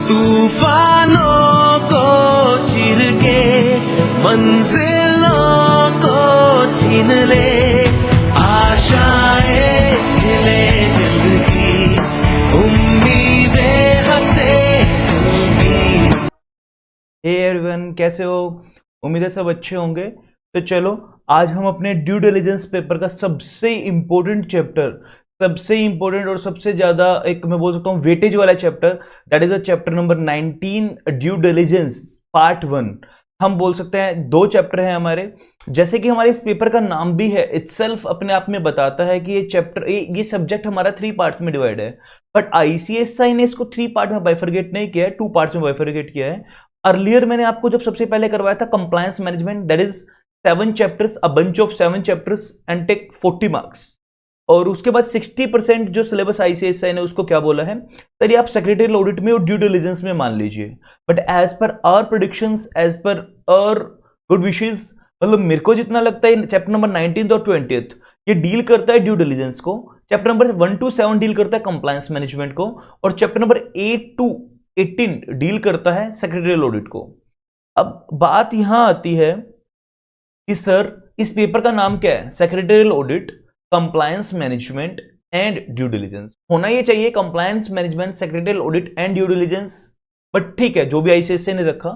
तूफानों को चीर के मंजिलों को छीन ले, आशाएं खिले दिल की, उम्मीदें हंसे दिल की। हे एवरीवन, कैसे हो? उम्मीद है सब अच्छे होंगे। तो चलो आज हम अपने ड्यू डिलिजेंस पेपर का सबसे इंपॉर्टेंट चैप्टर, सबसे इंपॉर्टेंट और सबसे ज्यादा एक मैं बोल सकता हूँ वेटेज वाला chapter, that is the chapter number 19 due diligence part 1। हम बोल सकते हैं 2 चैप्टर हैं हमारे। जैसे कि हमारे इस पेपर का नाम भी है इटसेल्फ अपने आप में बताता है कि ये चैप्टर ये सब्जेक्ट हमारा 3 पार्ट्स में डिवाइड है, बट आईसीएसआई ने इसको 3 पार्ट में बाइफरगेट नहीं किया है, 2 पार्ट्स में बाइफरगेट किया है। अर्लियर मैंने आपको जब सबसे पहले करवाया था compliance management, that is 7 chapters, a bunch of 7 chapters and take 40 marks. और उसके बाद 60% जो सिलेबस आईसीएसआई ने उसको क्या बोला है, सर ये आप सेक्रेटरियल ऑडिट में और ड्यू डिलिजेंस में मान लीजिए, but as per our predictions, as per our good wishes, मतलब मेरे को जितना लगता है चैप्टर नंबर 19 और 20 ये डील करता है ड्यू डिलिजेंस को, चैप्टर नंबर 1 to 7 डील करता है कंप्लायंस मैनेजमेंट को, और चैप्टर नंबर 8 to 18 डील करता है सेक्रेटरियल ऑडिट को। अब बात यहां आती है कि सर इस पेपर का नाम क्या है? Secretarial audit, compliance management and due diligence. होना ये चाहिए compliance management, secretarial audit and due diligence, but ठीक है जो भी आईसीएसआई ने रखा।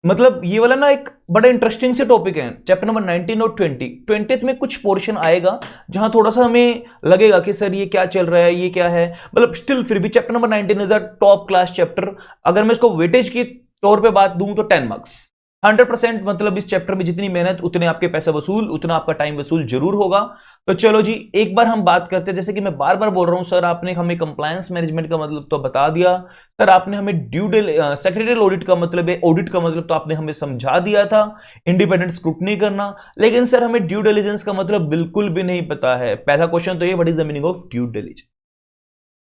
मतलब ये वाला ना एक बड़ा इंटरेस्टिंग से टॉपिक है। चैप्टर नंबर 19 और 20 में कुछ पोर्शन आएगा जहां थोड़ा सा हमें लगेगा कि सर ये क्या चल रहा है, ये क्या है, मतलब स्टिल फिर भी chapter number 19 is a top class chapter. अगर मैं इसको वेटेज के तौर पे बात दूं तो 10 मार्क्स 100%, मतलब इस चैप्टर में जितनी मेहनत उतने आपके पैसा वसूल, उतना आपका टाइम वसूल जरूर होगा। तो चलो जी एक बार हम बात करते हैं। जैसे कि मैं बार बार बोल रहा हूं, सर आपने हमें कंप्लायंस मैनेजमेंट का मतलब तो बता दिया, सर आपने हमें सेक्रेटरियल ऑडिट का मतलब है, ऑडिट का मतलब तो आपने हमें समझा दिया था, इंडिपेंडेंट स्क्रूटनी करना, लेकिन सर हमें ड्यू डिलिजेंस का मतलब बिल्कुल भी नहीं पता है। पहला क्वेश्चन तो ये, what is the meaning of due diligence?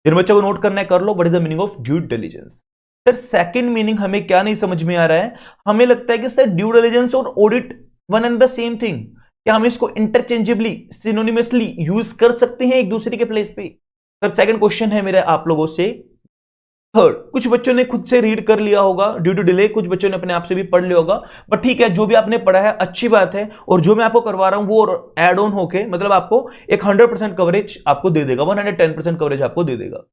जिन बच्चों को नोट करना है कर लो, what is the meaning of due diligence. Sir second meaning हमें क्या नहीं समझ में आ रहा है, हमें लगता है कि सर ड्यू डिलिजेंस और audit one and the same thing, क्या हम इसको इंटरचेंजेबली सिनोनिमसली यूज कर सकते हैं एक दूसरे के प्लेस पे? सर सेकंड क्वेश्चन है मेरा आप लोगों से। थर्ड, कुछ बच्चों ने खुद से रीड कर लिया होगा ड्यू टू डिले, कुछ बच्चों ने अपने आप से भी पढ़ लिया होगा, बट ठीक है जो भी आपने पढ़ा है अच्छी बात है, और जो मैं आपको करवा रहा हूं वो एड ऑन होके मतलब आपको एक 100% कवरेज आपको दे देगा, 110% कवरेज आपको दे देगा।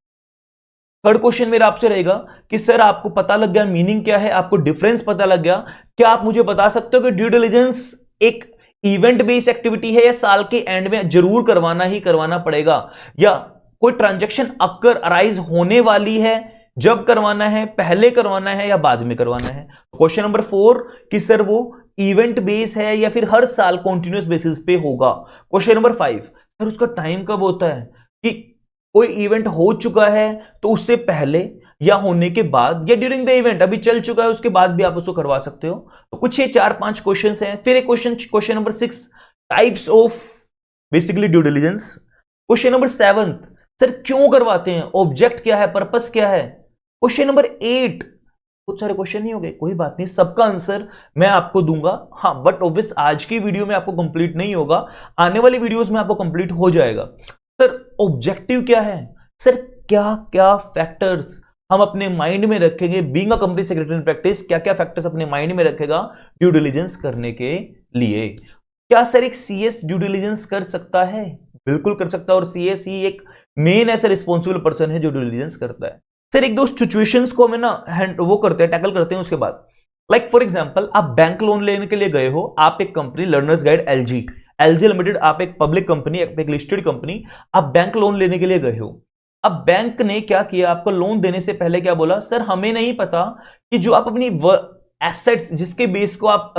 थर्ड क्वेश्चन मेरा आपसे रहेगा कि सर आपको पता लग गया मीनिंग क्या है, आपको डिफरेंस पता लग गया, क्या आप मुझे बता सकते हो कि ड्यू डिलिजेंस एक इवेंट बेस्ड एक्टिविटी है या साल के एंड में जरूर करवाना ही करवाना पड़ेगा, या कोई ट्रांजैक्शन अक्कर अराइज होने वाली है, जब करवाना है, पहले करवाना है या बाद में करवाना है? क्वेश्चन नंबर 4 कि सर वो इवेंट बेस है या फिर हर साल कॉन्टिन्यूस बेसिस पे होगा? क्वेश्चन नंबर 5, सर उसका टाइम कब होता है, कि कोई इवेंट हो चुका है तो उससे पहले या होने के बाद, या ड्यूरिंग द इवेंट अभी चल चुका है उसके बाद भी आप उसको करवा सकते हो? तो कुछ ये 4-5 क्वेश्चन हैं। फिर एक question number 6, types of basically due diligence. Question number 7, sir क्यों करवाते हैं, ऑब्जेक्ट क्या है, पर्पस क्या है? क्वेश्चन नंबर 8, कुछ सारे क्वेश्चन नहीं हो गए, कोई बात नहीं, सबका आंसर मैं आपको दूंगा। हाँ बट ऑब्वियस आज की वीडियो में आपको कंप्लीट नहीं होगा, आने वाली वीडियोस में आपको कंप्लीट हो जाएगा। सर ऑब्जेक्टिव क्या है, सर क्या क्या फैक्टर्स हम अपने माइंड में रखेंगे being a company secretary in practice, क्या क्या फैक्टर्स अपने माइंड में रखेगा ड्यू डिलिजेंस करने के लिए? क्या सर एक सीएस ड्यू डिलिजेंस कर सकता है? बिल्कुल कर सकता है, और सीएस ही एक मेन ऐसा रिस्पॉन्सिबल पर्सन है जो ड्यू डिलिजेंस करता है। सर एक दो सिचुएशंस को हमें ना वो करते हैं, टैकल करते हैं उसके बाद। लाइक फॉर एग्जांपल आप बैंक लोन लेने के लिए गए हो, आप एक company learners guide LG limited, आप एक पब्लिक कंपनी, एक लिस्टेड कंपनी, आप बैंक लोन लेने के लिए गए हो। अब बैंक ने क्या किया, आपको लोन देने से पहले क्या बोला, सर हमें नहीं पता कि जो आप अपनी एसेट्स जिसके बेस को आप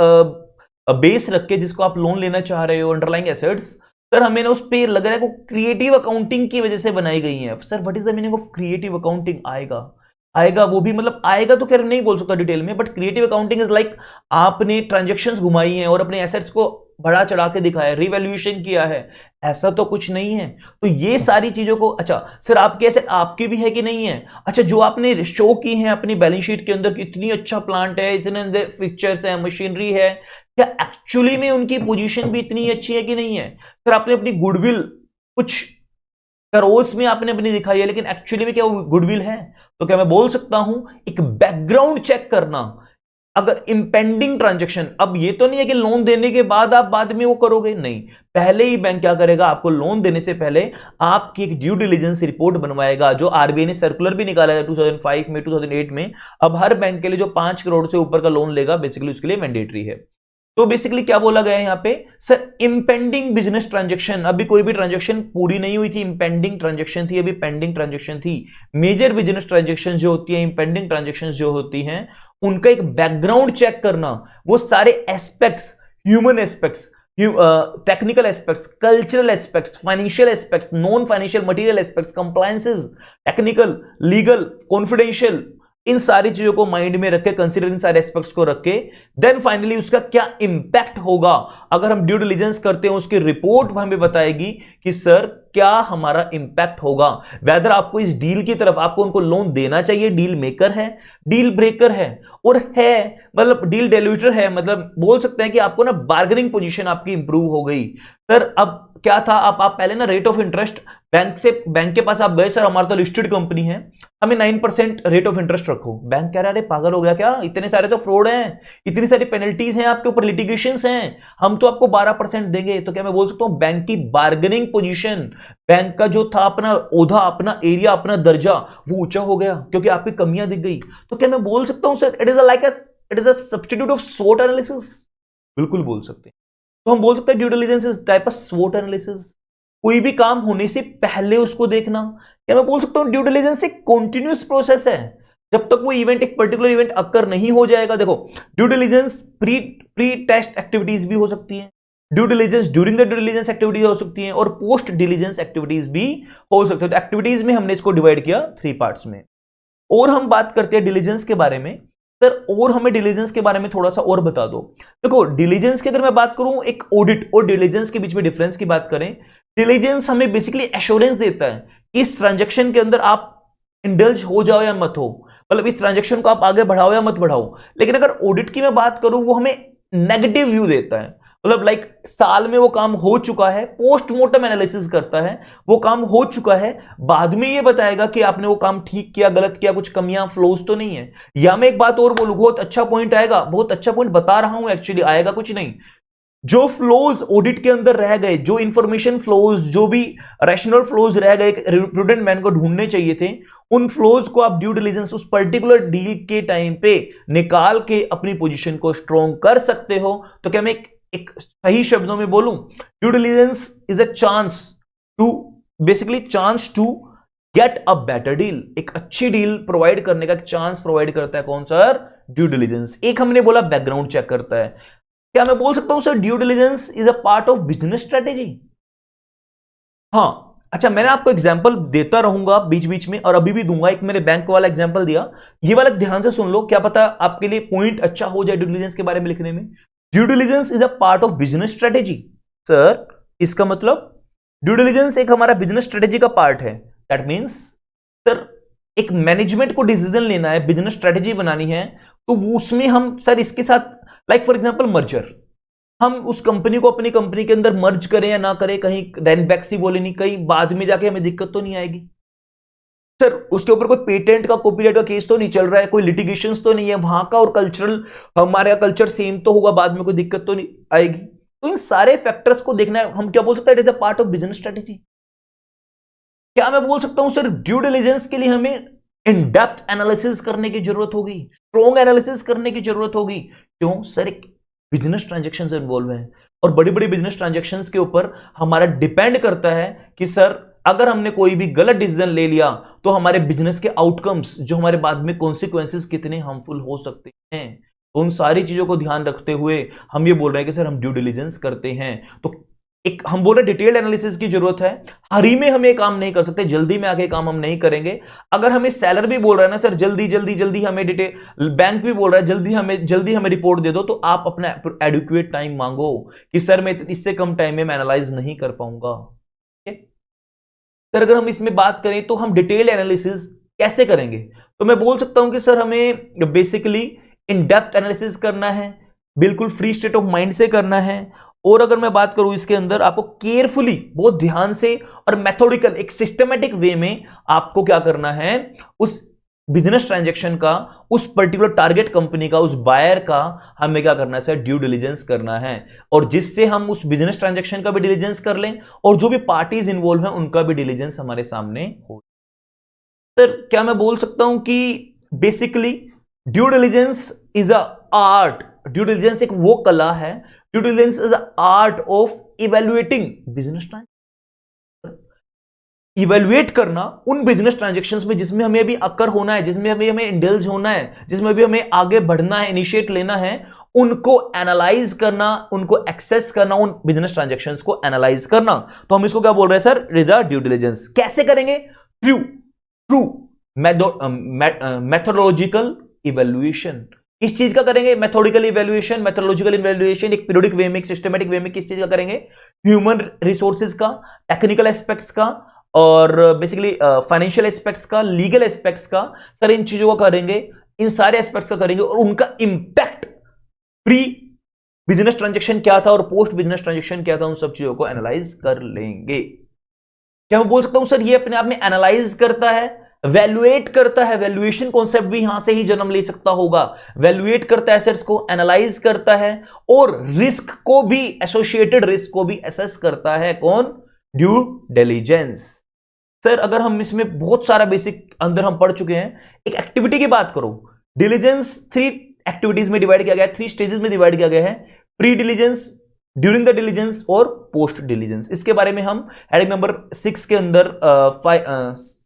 बेस रख के जिसको आप लोन लेना चाह रहे हो, अंडरलाइंग एसेट्स, सर हमें ना उस पे लग रहा है को क्रिएटिव अकाउंटिंग की वजह से बनाई गई है। Sir what is the meaning of creative accounting? आएगा वो भी, मतलब आएगा तो खैर नहीं बोल सकता डिटेल में, but creative accounting is like आपने ट्रांजैक्शंस घुमाई हैं और अपने एसेट्स को बढ़ा चढ़ा के दिखाया, रिवैल्यूएशन किया है, ऐसा तो कुछ नहीं है। तो ये सारी चीजों को, अच्छा सर आपके एसेट आपके भी है कि नहीं है, अच्छा जो आपने शो की है अपनी बैलेंस शीट के अंदर कि इतनी अच्छा प्लांट है, इतने फिक्चर्स है, मशीनरी है, क्या एक्चुअली में उनकी पोजीशन भी इतनी अच्छी है कि नहीं है? सर आपने अपनी गुडविल कुछ करोस में आपने अपनी दिखाई है, लेकिन एक्चुअली में क्या वो गुडविल है? तो क्या मैं बोल सकता हूं एक बैकग्राउंड चेक करना, अगर इंपेंडिंग ट्रांजैक्शन, अब ये तो नहीं है कि लोन देने के बाद आप बाद में वो करोगे, नहीं, पहले ही बैंक क्या करेगा, आपको लोन देने से पहले आपकी एक ड्यू डिलिजेंस रिपोर्ट बनवाएगा, जो आरबीआई ने सर्कुलर भी निकाला है 2005 में, 2008 में। अब हर बैंक के लिए जो 5 करोड़ से ऊपर का लोन लेगा बेसिकली उसके लिए मैंडेटरी है। तो बेसिकली क्या बोला गया है यहां पे, सर इंपेंडिंग बिजनेस ट्रांजैक्शन, अभी कोई भी ट्रांजैक्शन पूरी नहीं हुई थी, इंपेंडिंग ट्रांजैक्शन थी, अभी पेंडिंग ट्रांजैक्शन थी। मेजर बिजनेस ट्रांजैक्शन जो होती है, इंपेंडिंग ट्रांजैक्शन जो होती हैं, उनका एक बैकग्राउंड चेक करना, वो सारे aspects, human aspects, technical aspects, cultural aspects, financial aspects, non financial material aspects, compliances, technical, legal, confidential, इन सारी चीजों को माइंड में रख के, कंसीडर इन सारे एस्पेक्ट्स को रख के, देन फाइनली उसका क्या इंपैक्ट होगा अगर हम ड्यू डिलिजेंस करते हैं, उसकी रिपोर्ट हमें बताएगी कि सर क्या हमारा इंपैक्ट होगा, वेदर आपको इस डील की तरफ, आपको उनको लोन देना चाहिए, डील मेकर है, डील ब्रेकर है, और है मतलब डील डिल्यूटर है, मतलब बोल सकते हैं कि आपको ना बार्गेनिंग पोजीशन आपकी इंप्रूव हो गई। सर अब क्या था, आप पहले ना रेट ऑफ इंटरेस्ट बैंक के पास आप गए, सर हमारा तो लिस्टेड कंपनी है, हमें 9% रेट ऑफ इंटरेस्ट रखो। बैंक कह रहा है पागल हो गया क्या, इतने सारे तो फ्रॉड हैं, इतनी सारी पेनल्टीज हैं आपके ऊपर, लिटिगेशंस हैं, हम तो आपको 12% देंगे। तो क्या मैं बोल सकता हूं बैंक की बार्गेनिंग पोजीशन, बैंक का जो था अपना ओधा, अपना एरिया, अपना दर्जा, वो ऊंचा हो गया क्योंकि आपकी कमियां दिख गई। तो क्या मैं बोल सकता हूं sir it is a substitute of स्वोट एनालिसिस? बिल्कुल बोल सकते हैं। तो हम बोल सकते हैं due diligence is type of स्वोट एनालिसिस, कोई भी काम होने से पहले उसको देखना। क्या मैं बोल सकता हूं ड्यू डिलिजेंस एक कॉन्टिन्यूस प्रोसेस है, जब तक वो इवेंट, एक पर्टिकुलर इवेंट अकर नहीं हो जाएगा। देखो due diligence pre test activities भी हो सकती है, due diligence during the due diligence activities हो सकती हैं, और पोस्ट डिलिजेंस एक्टिविटीज भी हो सकती है। तो एक्टिविटीज में हमने इसको डिवाइड किया 3 पार्ट्स में। और हम बात करते हैं डिलिजेंस के बारे में। सर और हमें डिलिजेंस के बारे में थोड़ा सा और बता दो। देखो डिलिजेंस की अगर मैं बात करूं, एक ऑडिट और डिलिजेंस के बीच में डिफरेंस की बात करें, डिलिजेंस हमें बेसिकली एश्योरेंस देता है कि इस ट्रांजैक्शन के अंदर आप इंडल्ज हो जाओ या मत हो, मतलब इस ट्रांजैक्शन को आप आगे बढ़ाओ या मत बढ़ाओ। लेकिन अगर ऑडिट की मैं बात करूं, वो हमें नेगेटिव व्यू देता है, मतलब लाइक साल में वो काम हो चुका है, पोस्टमार्टम एनालिसिस करता है, वो काम हो चुका है, बाद में ये बताएगा कि आपने वो काम ठीक किया, गलत किया, कुछ कमियां फ्लोज तो नहीं है। या मैं एक बात और बोलूं, बहुत अच्छा पॉइंट आएगा, बहुत अच्छा पॉइंट बता रहा हूं, एक्चुअली आएगा कुछ नहीं, जो फ्लोज ऑडिट के अंदर रह गए, जो इंफॉर्मेशन फ्लोज, जो भी रैशनल फ्लोज रह गए, प्रूडेंट मैन को ढूंढने चाहिए थे, उन फ्लोज को आप ड्यू डिलिजेंस उस पर्टिकुलर डील के टाइम पे निकाल के अपनी पोजीशन को स्ट्रॉन्ग कर सकते हो। तो क्या मैं एक सही शब्दों में बोलूं, due diligence is a chance to, basically chance to get a better deal, एक अच्छी डील प्रोवाइड करने का चांस प्रोवाइड करता है कौन सर, ड्यू डिलिजेंस। एक हमने बोला बैकग्राउंड चेक करता है। क्या मैं बोल सकता हूं sir due diligence is a part of business strategy? हाँ, अच्छा मैंने आपको एग्जांपल देता रहूंगा बीच बीच में, और अभी भी दूंगा। एक मैंने बैंक वाला एग्जांपल दिया, ये वाला ध्यान से सुन लो, क्या पता आपके लिए पॉइंट अच्छा हो जाए ड्यू डिलिजेंस के बारे में लिखने में। Due diligence is a part of business strategy. Sir इसका मतलब ड्यू डिलिजेंस एक हमारा बिजनेस स्ट्रेटेजी का पार्ट है। दैट मीन्स सर एक मैनेजमेंट को डिसीजन लेना है, बिजनेस स्ट्रेटेजी बनानी है, तो उसमें हम सर इसके साथ, लाइक फॉर एग्जांपल मर्जर, हम उस कंपनी को अपनी कंपनी के अंदर मर्ज करें या ना करें, कहीं रेन बैक्सी बोले नहीं, कहीं बाद में जाके हमें दिक्कत तो नहीं आएगी सर, उसके ऊपर कोई पेटेंट का कॉपीराइट का केस तो नहीं चल रहा है, कोई लिटिगेशंस तो नहीं है वहां का, और कल्चरल हमारे कल्चर सेम तो होगा, बाद में कोई दिक्कत तो नहीं आएगी। तो इन सारे फैक्टर्स को देखना है, हम क्या बोल सकते हैं, it is a part of business strategy. क्या मैं बोल सकता हूं सर ड्यू डिलिजेंस के लिए हमें इन डेप्थ एनालिसिस करने की जरूरत होगी, स्ट्रॉन्ग एनालिसिस करने की जरूरत होगी। क्यों सर, एक बिजनेस ट्रांजैक्शंस इन्वॉल्व हैं, और बड़ी बड़ी बिजनेस ट्रांजैक्शंस के ऊपर हमारा डिपेंड करता है कि सर अगर हमने कोई भी गलत डिसीजन ले लिया तो हमारे बिजनेस के आउटकम्स, जो हमारे बाद में कॉन्सिक्वेंसेस कितने हार्मफुल हो सकते हैं। तो उन सारी चीजों को ध्यान रखते हुए हम ये बोल रहे हैं कि सर हम ड्यू डिलिजेंस करते हैं। तो एक हम बोल रहे डिटेल्ड एनालिसिस की जरूरत है, हरी में हम ये काम नहीं कर सकते, जल्दी में आके काम हम नहीं करेंगे। अगर हमें सेलर भी बोल रहा है ना सर जल्दी जल्दी जल्दी हमें डिटेल, बैंक भी बोल रहा है जल्दी हमें रिपोर्ट दे दो, तो आप अपना एडुक्वेट टाइम मांगो कि सर मैं इससे कम टाइम में मैं एनालाइज नहीं कर पाऊंगा। सर अगर हम इसमें बात करें तो हम डिटेल्ड एनालिसिस कैसे करेंगे, तो मैं बोल सकता हूं कि सर हमें बेसिकली इन डेप्थ एनालिसिस करना है, बिल्कुल फ्री स्टेट ऑफ माइंड से करना है, और अगर मैं बात करूं इसके अंदर आपको केयरफुली, बहुत ध्यान से और मेथोडिकल, एक सिस्टमेटिक वे में आपको क्या करना है, उस बिजनेस ट्रांजैक्शन का, उस पर्टिकुलर टारगेट कंपनी का, उस बायर का हमें क्या करना है सर, ड्यू डिलिजेंस करना है, और जिससे हम उस बिजनेस ट्रांजैक्शन का भी डिलिजेंस कर लें और जो भी पार्टीज इन्वॉल्व हैं उनका भी डिलिजेंस हमारे सामने हो। सर क्या मैं बोल सकता हूं कि basically due diligence is a art, due diligence एक वो कला है, due diligence is a art of evaluating business transaction, evaluate करना उन बिजनेस ट्रांजैक्शंस में जिसमें हमें अभी अकर होना है, जिसमें अभी हमें इंडल्ज होना है, जिसमें अभी हमें आगे बढ़ना है, इनिशिएट लेना है, उनको एनालाइज करना, उनको एक्सेस करना, उन बिजनेस ट्रांजैक्शंस को एनालाइज करना। तो हम इसको क्या बोल रहे हैं sir, it is a due diligence. कैसे करेंगे? Through methodological evaluation. किस चीज का करेंगे? मेथोडिकल इवेल्युएशन, मेथोडोलॉजिकल इवेल्युएशन, एक पीरियोडिक वे में, एक सिस्टमेटिक वे में। किस चीज का करेंगे? ह्यूमन रिसोर्सेज का, टेक्निकल एस्पेक्ट्स का, और बेसिकली फाइनेंशियल एस्पेक्ट्स का, लीगल एस्पेक्ट्स का। सर इन चीजों का करेंगे, इन सारे एस्पेक्ट्स का करेंगे, और उनका इंपैक्ट प्री बिजनेस ट्रांजैक्शन क्या था और पोस्ट बिजनेस ट्रांजैक्शन क्या था, उन सब चीजों को एनालाइज कर लेंगे। क्या मैं बोल सकता हूं सर ये अपने आप में एनालाइज करता है, वैल्यूएट करता है? वैल्यूएशन कॉन्सेप्ट भी यहां से ही जन्म ले सकता होगा। वैल्यूएट करता है एसेट्स को, एनालाइज करता है, और रिस्क को भी, एसोसिएटेड रिस्क को भी एसेस करता है। कौन? Due diligence. सर अगर हम इसमें बहुत सारा बेसिक अंदर हम पढ़ चुके हैं, एक एक्टिविटी की बात करो, डिलिजेंस 3 एक्टिविटीज में डिवाइड किया गया है, 3 स्टेजेस में डिवाइड किया गया है, pre diligence, during the diligence और पोस्ट डिलिजेंस। इसके बारे में हम हेडिंग नंबर 6 के अंदर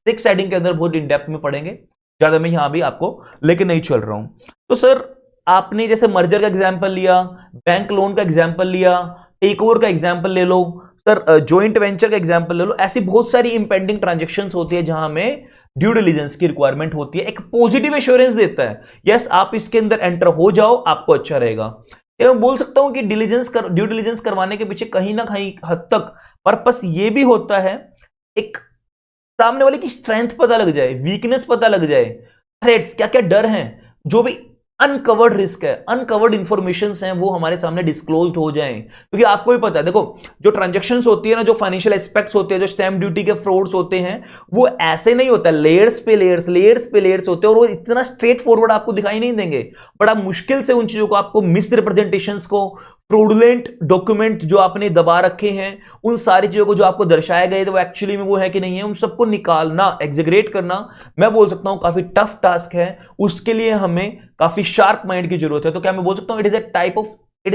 6 हेडिंग के अंदर बहुत इन डेप्थ में पढ़ेंगे। ज्यादा मैं यहां भी आपको लेके नहीं चल रहा हूं। तो सर आपने जैसे मर्जर का एग्जांपल लिया, बैंक लोन का एग्जांपल लिया, टेक ओवर का एग्जांपल ले लो, सर जॉइंट वेंचर का एग्जांपल ले लो। ऐसी बहुत सारी इंपेंडिंग ट्रांजैक्शंस होती है जहां हमें ड्यू डिलिजेंस की रिक्वायरमेंट होती है। एक पॉजिटिव एश्योरेंस देता है, यस आप इसके अंदर एंटर हो जाओ, आपको अच्छा रहेगा। मैं बोल सकता हूं कि ड्यू डिलिजेंस करवाने के पीछे कहीं ना कहीं हद तक पर्पस ये भी होता है, एक सामने वाले की स्ट्रेंथ पता लग जाए, वीकनेस पता लग जाए, थ्रेट्स क्या क्या डर हैं, जो भी अनकवर्ड रिस्क है, अनकवर्ड इंफॉर्मेशन हैं, वो हमारे सामने डिस्क्लोज्ड हो जाएं। क्योंकि आपको भी पता है, देखो जो ट्रांजैक्शंस होती है ना, जो फाइनेंशियल एस्पेक्ट्स होते हैं, जो स्टैम्प ड्यूटी के फ्रॉड्स होते हैं, वो ऐसे नहीं होता, लेयर्स पे लेयर्स, लेयर्स पे लेयर्स होते हैं, और वो इतना स्ट्रेट फॉरवर्ड आपको दिखाई नहीं देंगे। बड़ा मुश्किल से उन चीजों को, आपको मिस रिप्रेजेंटेशंस को, फ्रॉडुलेंट डॉक्यूमेंट जो आपने दबा रखे हैं, उन सारी चीजों को जो आपको दर्शाए गए थे वो एक्चुअली में वो है कि नहीं है, उन सबको निकालना, एग्जीग्रेट करना, मैं बोल सकता हूं काफी टफ टास्क है। उसके लिए हमें काफी शार्प माइंड की जरूरत है। तो क्या मैं बोल सकता हूं it is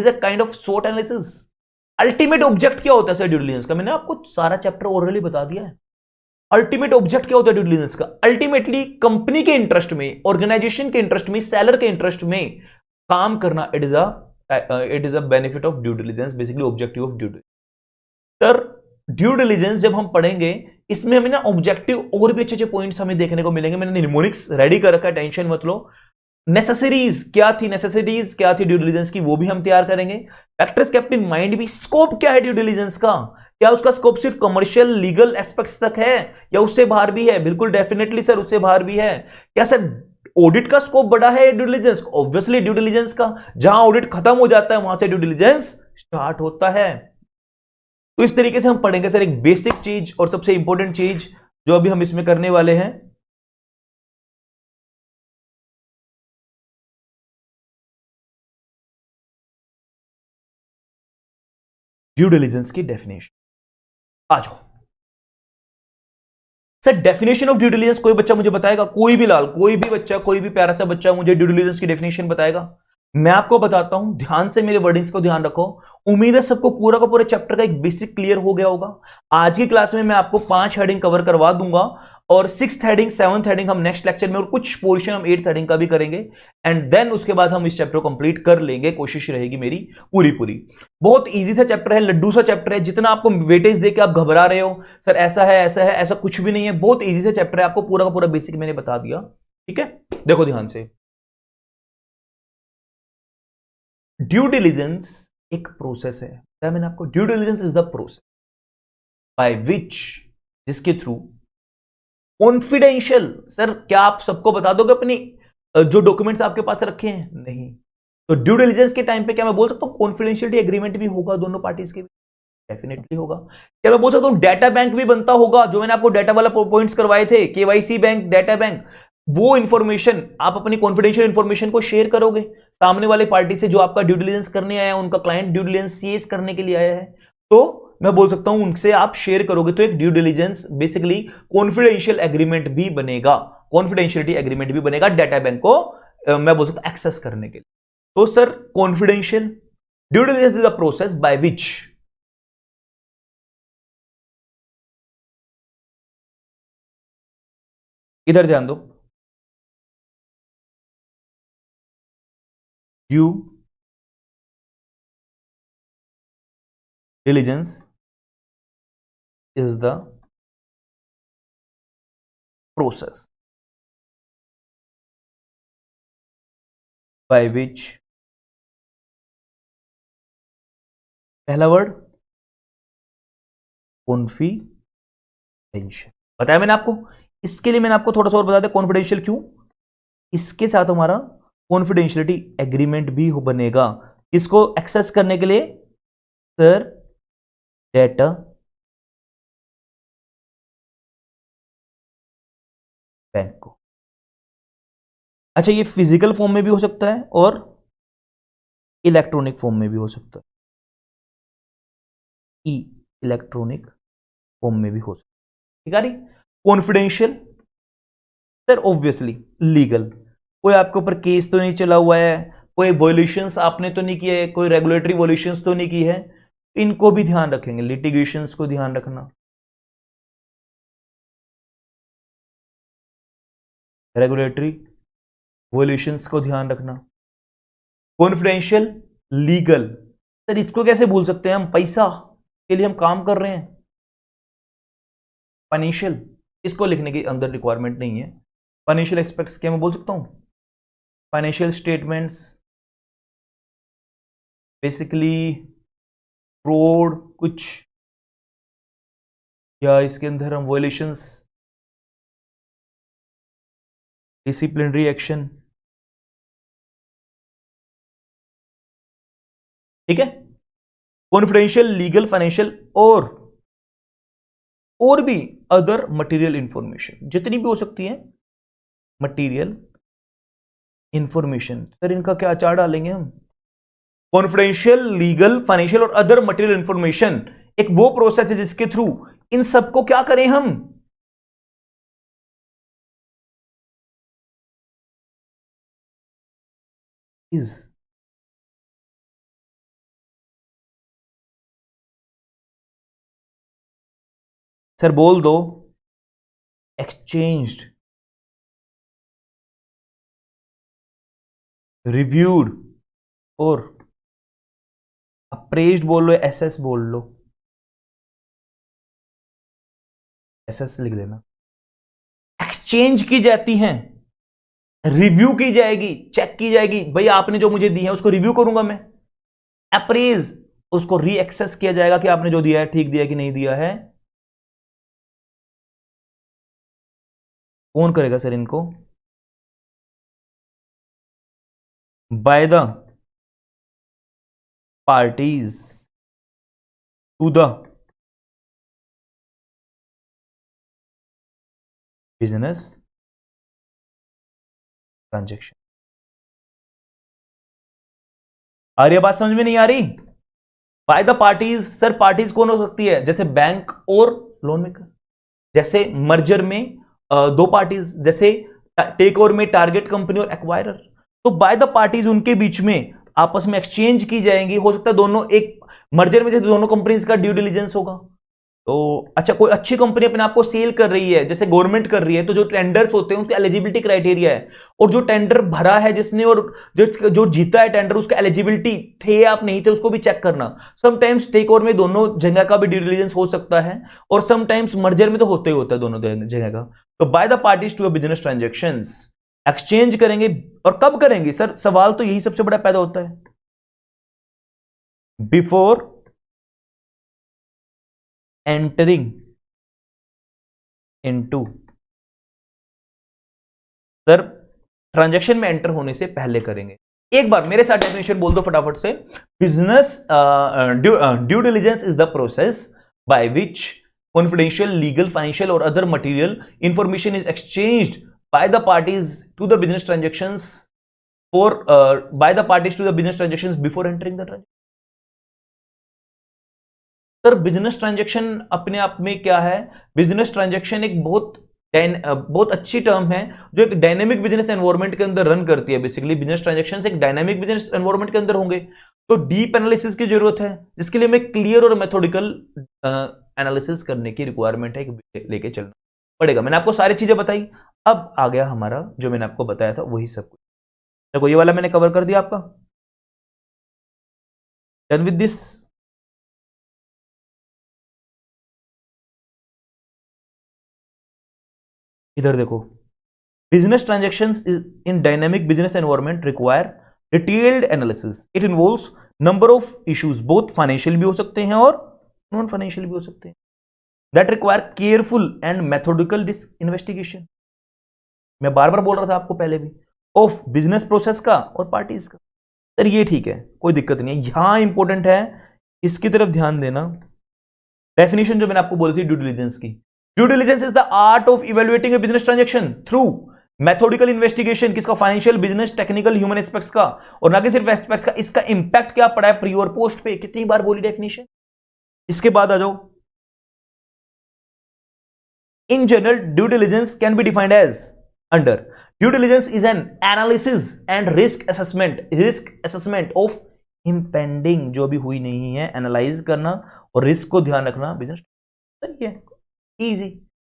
a kind of SWOT analysis. Ultimate object क्या होता है सर ड्यू डिलिजेंस का? मैंने आपको सारा चैप्टर ऑलरेडी बता दिया है। अल्टीमेट ऑब्जेक्ट क्या होता है ड्यू डिलिजेंस का? अल्टीमेटली कंपनी के इंटरेस्ट में, ऑर्गेनाइजेशन के इंटरेस्ट में, सेलर के इंटरेस्ट में काम करना। It is a benefit of due diligence, basically objective of due diligence. Sir due diligence जब हम पढ़ेंगे, इसमें हमें ना ऑब्जेक्टिव और भी अच्छे अच्छे पॉइंट्स हमें देखने को मिलेंगे। मैंने निमोनिक्स रेडी कर रखा है, टेंशन मत लो। नेसेसरीज क्या थी ड्यू डिलिजेंस की, वो भी हम तैयार करेंगे। फैक्टर्स केप्ट इन माइंड भी, स्कोप क्या है ड्यू डिलिजेंस का, क्या उसका स्कोप सिर्फ कमर्शियल लीगल एस्पेक्ट्स तक है या उससे बाहर भी है? बिल्कुल डेफिनेटली सर उससे बाहर भी है। क्या सर ऑडिट का स्कोप बड़ा है due diligence? Obviously due diligence का जहां ऑडिट खत्म हो जाता है वहां से ड्यू डिलिजेंस स्टार्ट होता है। तो इस तरीके से हम पढ़ेंगे सर एक बेसिक चीज और सबसे इंपॉर्टेंट चीज जो अभी हम इसमें करने वाले हैं, ड्यू डिलिजेंस की डेफिनेशन। आ जाओ sir, definition of due diligence कोई बच्चा मुझे बताएगा? कोई भी लाल, कोई भी बच्चा, कोई भी प्यारा सा बच्चा मुझे ड्यू डिलिजेंस की डेफिनेशन बताएगा? मैं आपको बताता हूं, ध्यान से मेरे वर्डिंग्स को ध्यान रखो। उम्मीद है सबको पूरा का पूरा चैप्टर का एक बेसिक क्लियर हो गया होगा। आज की क्लास में मैं आपको 5 हेडिंग कवर करवा दूंगा, और 6th हेडिंग, 7th हेडिंग हम नेक्स्ट लेक्चर में, और कुछ पोर्शन हम 8th हेडिंग का भी करेंगे। एंड देन उसके बाद हम इस चैप्टर को कंप्लीट कर लेंगे, कोशिश रहेगी मेरी पूरी। बहुत ईजी सा चैप्टर है, लड्डू सा चैप्टर है। जितना आपको वेटेज देके आप घबरा रहे हो सर ऐसा है ऐसा है, ऐसा कुछ भी नहीं है। बहुत ईजी सा चैप्टर है, आपको पूरा का पूरा बेसिक मैंने बता दिया। ठीक है, देखो ध्यान से। ड्यू डिलिजेंस एक प्रोसेस है, मैंने आपको, due diligence is the process by विच, जिसके थ्रू कॉन्फिडेंशियल, सर क्या आप सबको बता दोगे अपनी जो डॉक्यूमेंट्स आपके पास रखे हैं? नहीं, तो ड्यू डिलिजेंस के टाइम पे क्या मैं बोल सकता हूं कॉन्फिडेंशियलिटी एग्रीमेंट भी होगा दोनों पार्टीज के? डेफिनेटली होगा। क्या मैं बोल सकता हूं डाटा बैंक भी बनता होगा? जो मैंने आपको डाटा वाला पॉइंट्स करवाए थे, केवाईसी बैंक, डाटा बैंक, वो इंफॉर्मेशन आप अपनी कॉन्फिडेंशियल इंफॉर्मेशन को शेयर करोगे सामने वाले पार्टी से, जो आपका ड्यू डिलिजेंस करने आया है, उनका क्लाइंट ड्यू डिलिजेंस सीएस करने के लिए आया है, तो मैं बोल सकता हूं उनसे आप शेयर करोगे, तो एक due diligence basically confidential agreement भी बनेगा, कॉन्फिडेंशियलिटी एग्रीमेंट भी बनेगा डाटा बैंक को मैं बोल सकता हूं एक्सेस करने के लिए। तो sir confidential due diligence is a process by विच इधर ध्यान दो, due diligence is the process by which, पहला वर्ड कॉन्फिडेंशियल बताया मैंने आपको। इसके लिए मैंने आपको थोड़ा सा और बता दिया कॉन्फिडेंशियल क्यों, इसके साथ हमारा कॉन्फिडेंशियलिटी एग्रीमेंट भी बनेगा। इसको एक्सेस करने के लिए सर डेटा बैंक को। अच्छा ये फिजिकल फॉर्म में भी हो सकता है और इलेक्ट्रॉनिक फॉर्म में भी हो सकता है, इलेक्ट्रॉनिक फॉर्म में भी हो सकता है, ठीक है री। कॉन्फिडेंशियल सर ऑब्वियसली लीगल, कोई आपके ऊपर केस तो नहीं चला हुआ है, कोई वॉल्यूशंस आपने तो नहीं किए है, कोई रेगुलेटरी वॉल्यूशंस तो नहीं की है, इनको भी ध्यान रखेंगे, लिटिगेशंस को ध्यान रखना, रेगुलेटरी वॉल्यूशंस को ध्यान रखना। कॉन्फिडेंशियल लीगल सर इसको कैसे भूल सकते हैं हम, पैसा के लिए हम काम कर रहे हैं। फाइनेंशियल इसको लिखने की अंदर रिक्वायरमेंट नहीं है। फाइनेंशियल एस्पेक्ट्स क्या मैं बोल सकता हूं, फाइनेंशियल स्टेटमेंट्स बेसिकली फ्रॉड कुछ, या इसके अंदर हम वॉयलेशंस, डिसिप्लिनरी एक्शन, ठीक है। कॉन्फिडेंशियल लीगल फाइनेंशियल और भी अदर मटेरियल इंफॉर्मेशन जितनी भी हो सकती है मटेरियल इंफॉर्मेशन, सर इनका क्या आचार डालेंगे हम, कॉन्फिडेंशियल लीगल फाइनेंशियल और अदर मटेरियल इंफॉर्मेशन एक वो प्रोसेस है जिसके थ्रू इन सबको क्या करें हम, इज सर बोल दो एक्सचेंज्ड, रिव्यूड और अप्रेज्ड बोल लो, एसएस बोल लो, एसएस लिख देना। एक्सचेंज की जाती हैं, रिव्यू की जाएगी, चेक की जाएगी, भाई आपने जो मुझे दी है उसको रिव्यू करूंगा मैं। अप्रेज उसको री एक्सेस किया जाएगा कि आपने जो दिया है ठीक दिया है कि नहीं दिया है। कौन करेगा सर इनको, by the parties to the business transaction. आ रही है बात समझ में नहीं आ रही, by the parties sir parties कौन हो सकती है, जैसे बैंक और लोन मेकर, जैसे मर्जर में दो पार्टीज, जैसे टेक ओवर में टारगेट कंपनी और एक्वायरर, तो बाय द पार्टीज उनके बीच में आपस में एक्सचेंज की जाएंगी, हो सकता है दोनों एक मर्जर में जैसे दोनों कंपनीज का ड्यू डिलिजेंस होगा। तो अच्छा कोई अच्छी कंपनी अपने आप को सेल कर रही है, जैसे गवर्नमेंट कर रही है, तो जो टेंडर्स होते हैं उसके एलिजिबिलिटी क्राइटेरिया है, और जो टेंडर भरा है जिसने और जो जीता है टेंडर उसका एलिजिबिलिटी थे आप नहीं थे उसको भी चेक करना। समटाइम्स टेक ओवर में दोनों जगह का भी ड्यू डिलिजेंस हो सकता है, और समटाइम्स मर्जर में तो होते ही होता है दोनों जगह का। तो by the parties to a business transactions exchange करेंगे, और कब करेंगे सर, सवाल तो यही सबसे बड़ा पैदा होता है, before entering into, sir transaction में एंटर होने से पहले करेंगे। एक बार मेरे साथ डेफिनेशन बोल दो फटाफट से। Business due diligence is the process by which confidential, legal, financial और other material information is exchanged by the parties to the business transactions by the parties to the business transactions before entering the transaction। Sir business transaction अपने आप में क्या है? Business transaction एक बहुत अच्छी term है जो एक डायनेमिक बिजनेस एनवायरनमेंट के अंदर रन करती है। बेसिकली बिजनेस ट्रांजेक्शंस एक डायनेमिक बिजनेस एनवायरनमेंट के अंदर होंगे तो डीप एनालिसिस की जरूरत है, जिसके लिए हमें क्लियर और मेथोडिकल एनालिसिस करने की रिक्वायरमेंट है कि लेके चलना पड़ेगा। मैंने आपको सारी चीजें बताई, अब आ गया हमारा जो मैंने आपको बताया था वही सब कुछ। देखो ये वाला मैंने कवर कर दिया आपका। Done with this. इधर देखो, business transactions in dynamic business environment require detailed analysis. It involves number of issues, both financial भी हो सकते हैं और नॉन फाइनेंशियल भी हो सकते हैं, that require careful and methodical investigation. मैं बार बार बोल रहा था आपको पहले भी, ऑफ बिजनेस प्रोसेस का और पार्टीज का। सर ये ठीक है, कोई दिक्कत नहीं है। यहां इंपॉर्टेंट है, इसकी तरफ ध्यान देना। डेफिनेशन जो मैंने आपको बोली थी ड्यू डिलिजेंस की, due diligence is the art of evaluating a business transaction through methodical investigation. किसका? Financial, business, technical, human aspects का, और ना कि सिर्फ एस्पेक्ट्स का, इसका इंपैक्ट क्या पड़ा है प्री और पोस्ट पे। कितनी बार बोली डेफिनेशन। इसके बाद आ जाओ, in general due diligence can be defined as under, due diligence is an analysis and risk assessment of impending, जो भी हुई नहीं है, एनालाइज करना और रिस्क को ध्यान रखना बिजनेस। सही है, इजी।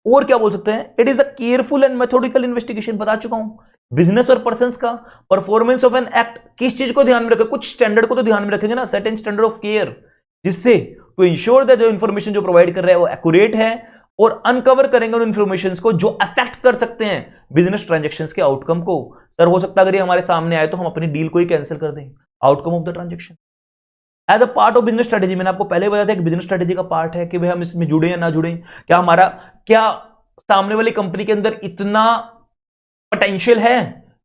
और क्या बोल सकते हैं? It is the careful and methodical investigation, बता चुका हूं। बिजनेस और पर्संस का परफॉर्मेंस ऑफ एन एक्ट, किस चीज को ध्यान में रखें? कुछ स्टैंडर्ड को तो ध्यान में रखेंगे ना, सर्टेन स्टैंडर्ड ऑफ केयर, जिससे टू इंश्योर दैट जो इंफॉर्मेशन जो प्रोवाइड कर रहा है वो एक्यूरेट है, और अनकवर करेंगे उन इंफॉर्मेशन को जो अफेक्ट कर सकते हैं बिजनेस ट्रांजेक्शन के आउटकम को। सर हो सकता है अगर ये हमारे सामने आए तो हम अपनी डील को ही कैंसिल कर दें, outcome of the transaction. As a part of business strategy, मैंने आपको पहले बताया था कि बिजनेस स्ट्रेटेजी का पार्ट है कि भाई हम इसमें जुड़े या ना जुड़े, क्या सामने वाली कंपनी के अंदर इतना पोटेंशियल है,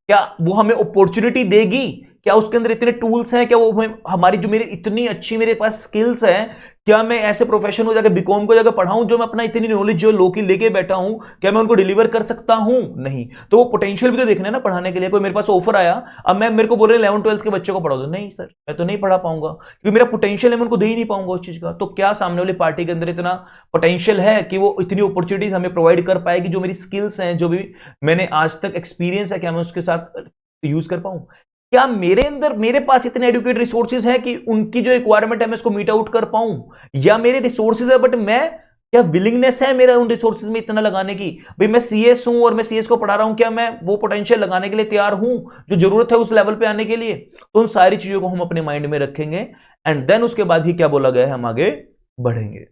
क्या वो हमें अपॉर्चुनिटी देगी, क्या उसके अंदर इतने टूल्स हैं, क्या वो हमारी जो मेरी इतनी अच्छी मेरे पास स्किल्स हैं, क्या मैं ऐसे प्रोफेशन हो जाकर बीकॉम को जाकर पढ़ाऊं जो मैं अपना इतनी नॉलेज जो लो की लेके बैठा हूं, क्या मैं उनको डिलीवर कर सकता हूं? नहीं। तो वो पोटेंशियल भी तो देखना है ना पढ़ाने के लिए। कोई मेरे पास ऑफर आया, अब मैं मेरे को बोल रहे 11-12 के बच्चे को पढ़ा दो, नहीं सर मैं तो नहीं पढ़ा पाऊंगा क्योंकि मेरा पोटेंशियल है, मैं उनको दे ही नहीं पाऊंगा उस चीज का। तो क्या सामने वाली पार्टी के अंदर इतना पोटेंशियल है कि वो इतनी अपॉर्चुनिटीज हमें प्रोवाइड कर पाएगी, जो मेरी स्किल्स हैं, जो भी मैंने आज तक एक्सपीरियंस है, क्या मैं उसके साथ यूज कर पाऊं? क्या मेरे पास इतने एडुकेट रिसोर्सेज है कि उनकी जो रिक्वायरमेंट है मैं इसको मीट आउट कर पाऊं? या मेरे रिसोर्सेज है बट मैं, क्या विलिंगनेस है मेरा उन रिसोर्सेज में इतना लगाने की? भाई मैं सीएस हूं और मैं सीएस को पढ़ा रहा हूं, क्या मैं वो पोटेंशियल लगाने के लिए तैयार हूं जो जरूरत है उस लेवल पे आने के लिए? तो उन सारी चीजों को हम अपने माइंड में रखेंगे एंड देन उसके बाद ही क्या बोला गया है, हम आगे बढ़ेंगे।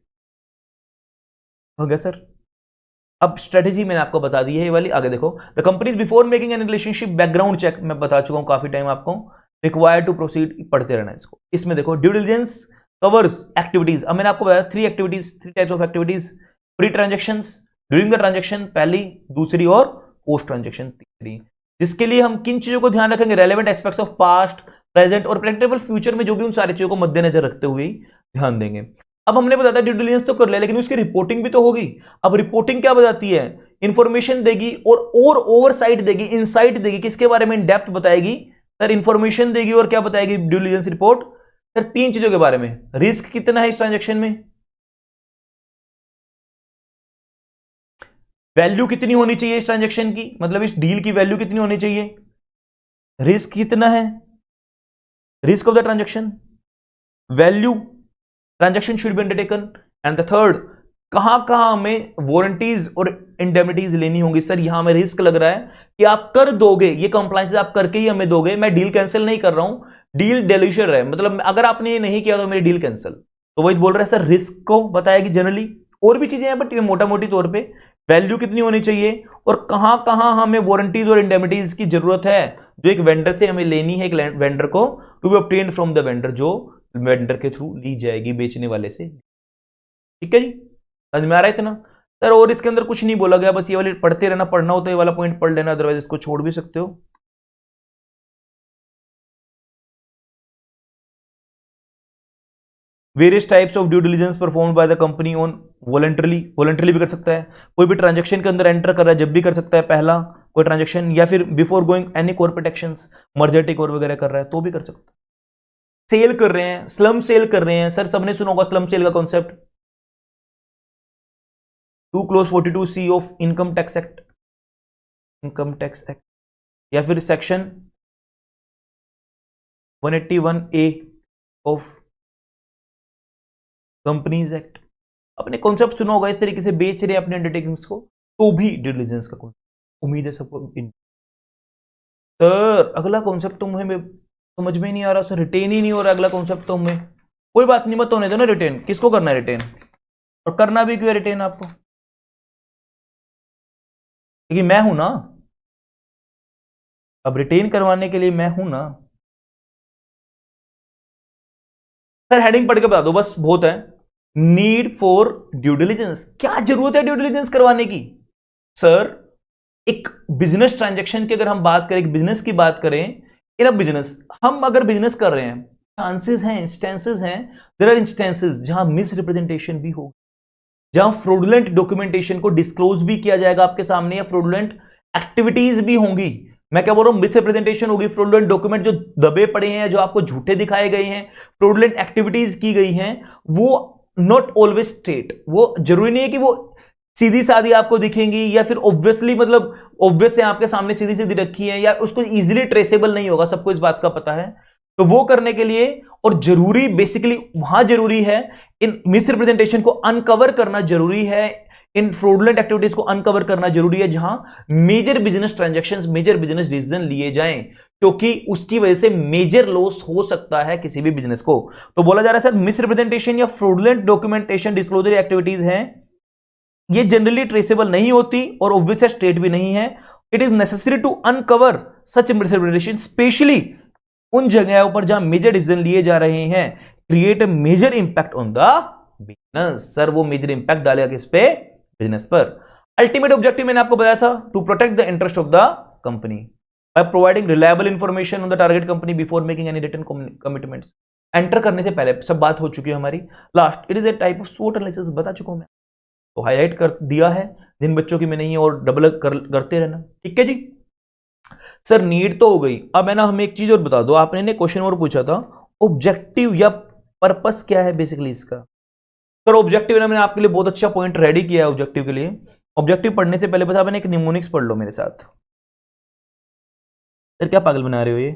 हो गया सर? अब स्ट्रेटेजी मैंने आपको बता दी है ये वाली। आगे देखो, the companies before making an relationship background check, मैं बता चुका हूं काफी टाइम आपको, रिक्वायर्ड टू प्रोसीड, पढ़ते रहना इसको। इसमें देखो ड्यू डिलिजेंस कवर्स एक्टिविटीज, अब मैंने आपको बताया 3 types of activities, pre transactions, during the transaction पहली, दूसरी, और पोस्ट ट्रांजेक्शन तीसरी। जिसके लिए हम किन चीजों को ध्यान रखेंगे? Relevant aspects of past, present और प्रेडिक्टेबल फ्यूचर में जो भी उन सारी चीजों को मद्देनजर रखते हुए ध्यान देंगे। अब हमने बताया ड्यू डिलिजेंस तो कर लिया, लेकिन उसकी रिपोर्टिंग भी तो होगी। अब रिपोर्टिंग क्या बताती है? इंफॉर्मेशन देगी और ओवरसाइट देगी, इनसाइट देगी, किसके बारे में? इन डेप्थ बताएगी सर, इंफॉर्मेशन देगी और क्या बताएगी ड्यू डिलिजेंस रिपोर्ट? सर 3 चीजों के बारे में, रिस्क कितना है इस ट्रांजेक्शन में, वैल्यू कितनी होनी चाहिए इस ट्रांजेक्शन की, मतलब इस डील की वैल्यू कितनी होनी चाहिए, रिस्क कितना है, risk of the transaction, value, transaction should be undertaken, and the third, कहां कहां हमें वारंटीज और इंडेमिटीज लेनी होंगी। सर यहां हमें रिस्क लग रहा है कि आप कर दोगे, ये कंप्लायंस आप करके ही हमें दोगे, मैं डील कैंसिल नहीं कर रहा हूं, डील डिलीशर है, मतलब अगर आपने ये नहीं किया तो मेरी डील कैंसिल। तो वही बोल रहे हैं सर, रिस्क को बताएगी जनरली, और भी चीजें हैं बट ये मोटा मोटी तौर पे, वैल्यू कितनी होनी चाहिए और कहां कहां हमें वारंटीज और इंडेमिटीज की जरूरत है जो एक वेंडर से हमें लेनी है, एक वेंडर को, to be obtained from the vendor, जो वेंडर के थ्रू ली जाएगी बेचने वाले से। ठीक है जी, समझ में आ रहा है इतना? सर और इसके अंदर कुछ नहीं बोला गया, बस ये वाली पढ़ते रहना, पढ़ना हो तो ये वाला पॉइंट पढ़ लेना, अदरवाइज इसको छोड़ भी सकते हो। Various types of due diligence performed by the company on voluntarily भी कर सकता है, कोई भी ट्रांजेक्शन के अंदर एंटर कर रहा है जब भी कर सकता है पहला कोई ट्रांजेक्शन, या फिर before going any corporate actions, merger take over वगैरह कर रहा है तो भी कर सकता है। सेल कर रहे हैं, स्लम सेल कर रहे हैं, सर सबने सुना होगा स्लम सेल का concept, 2 close 42C of income tax act, या फिर section 181A of companies act. अपने कॉन्सेप्ट सुना होगा, इस तरीके से बेच रहे हैं अपने अंडरटेकिंग्स को तो भी ड्यू डिलिजेंस का कॉन्सेप्ट, उम्मीद है सबको। सर अगला कॉन्सेप्ट तो मुझे समझ में नहीं आ रहा सर, रिटेन ही नहीं हो रहा अगला कॉन्सेप्ट तो हमें। कोई बात नहीं, मत होने दो ना रिटेन, किसको करना है रिटेन, और करना भी क्यों है रिटेन आपको, क्योंकि मैं हूं ना, अब रिटेन करवाने के लिए मैं हूं ना। सर हेडिंग पढ़ के बता दो बस, बहुत है। नीड फॉर ड्यू डिलिजेंस, क्या जरूरत है ड्यू डिलिजेंस करवाने की। सर एक बिजनेस ट्रांजैक्शन की अगर हम बात करें, एक बिजनेस की बात करें, इन अ बिजनेस, हम अगर बिजनेस कर रहे हैं, चांसेस हैं, इंस्टेंसेस हैं, देयर आर इंस्टेंसेस जहां मिस रिप्रेजेंटेशन भी हो, जहां फ्रॉडुलेंट डॉक्यूमेंटेशन को डिस्क्लोज भी किया जाएगा आपके सामने, या फ्रॉडुलेंट एक्टिविटीज भी होंगी। मैं क्या बोल रहा हूं, मिस रिप्रेजेंटेशन होगी, फ्रॉडुलेंट डॉक्यूमेंट जो दबे पड़े हैं, जो आपको झूठे दिखाए गए हैं, फ्रॉडुलेंट एक्टिविटीज की गई हैं, वो नॉट ऑलवेज स्ट्रेट, वो जरूरी नहीं है कि वो सीधी सादी आपको दिखेंगी, या फिर ऑब्वियसली मतलब ऑब्वियस है आपके सामने सीधी सीधी रखी है, या उसको इजीली ट्रेसेबल नहीं होगा, सबको इस बात का पता है। तो वो करने के लिए, और जरूरी बेसिकली वहां जरूरी है, इन मिस रिप्रेजेंटेशन को अनकवर करना जरूरी है, इन फ्रॉडुलेंट एक्टिविटीज को अनकवर करना जरूरी है, जहां major business transactions, major business decision लिए जाएं, क्योंकि उसकी वजह से मेजर लॉस हो सकता है किसी भी बिजनेस को। तो बोला जा रहा है सर मिस रिप्रेजेंटेशन या फ्रॉडुलेंट डॉक्यूमेंटेशन डिस्क्लोजर एक्टिविटीज हैं, ये जनरली ट्रेसेबल नहीं होती और ऑब्वियस स्टेट भी नहीं है। It is necessary to uncover such misrepresentation, specially उन जगहों पर जहां मेजर डिसीजन लिए जा रहे हैं, create a major impact on the business. Sir वो मेजर इंपैक्ट डालेगा किस पे, बिजनेस पर। अल्टीमेट ऑब्जेक्टिव मैंने आपको बताया था, to protect the interest of the company by providing reliable information on the target company before making any written commitments. Enter करने से पहले सब बात हो चुकी है हमारी। Last, it is a type of SWOT analysis, बता चुका हूं मैं, तो हाईलाइट कर दिया है जिन बच्चों की मैं नहीं है, और डबल करते रहना, ठीक है जी। सर नीड तो हो गई, अब है ना हमें एक चीज और बता दो, आपने ने क्वेश्चन और पूछा था, ऑब्जेक्टिव या पर्पस क्या है बेसिकली इसका। सर ऑब्जेक्टिव ना मैंने आपके लिए बहुत अच्छा पॉइंट रेडी किया है ऑब्जेक्टिव के लिए। ऑब्जेक्टिव पढ़ने से पहले बस आपने एक निमोनिक्स पढ़ लो मेरे साथ। सर क्या पागल बना रहे हो, ये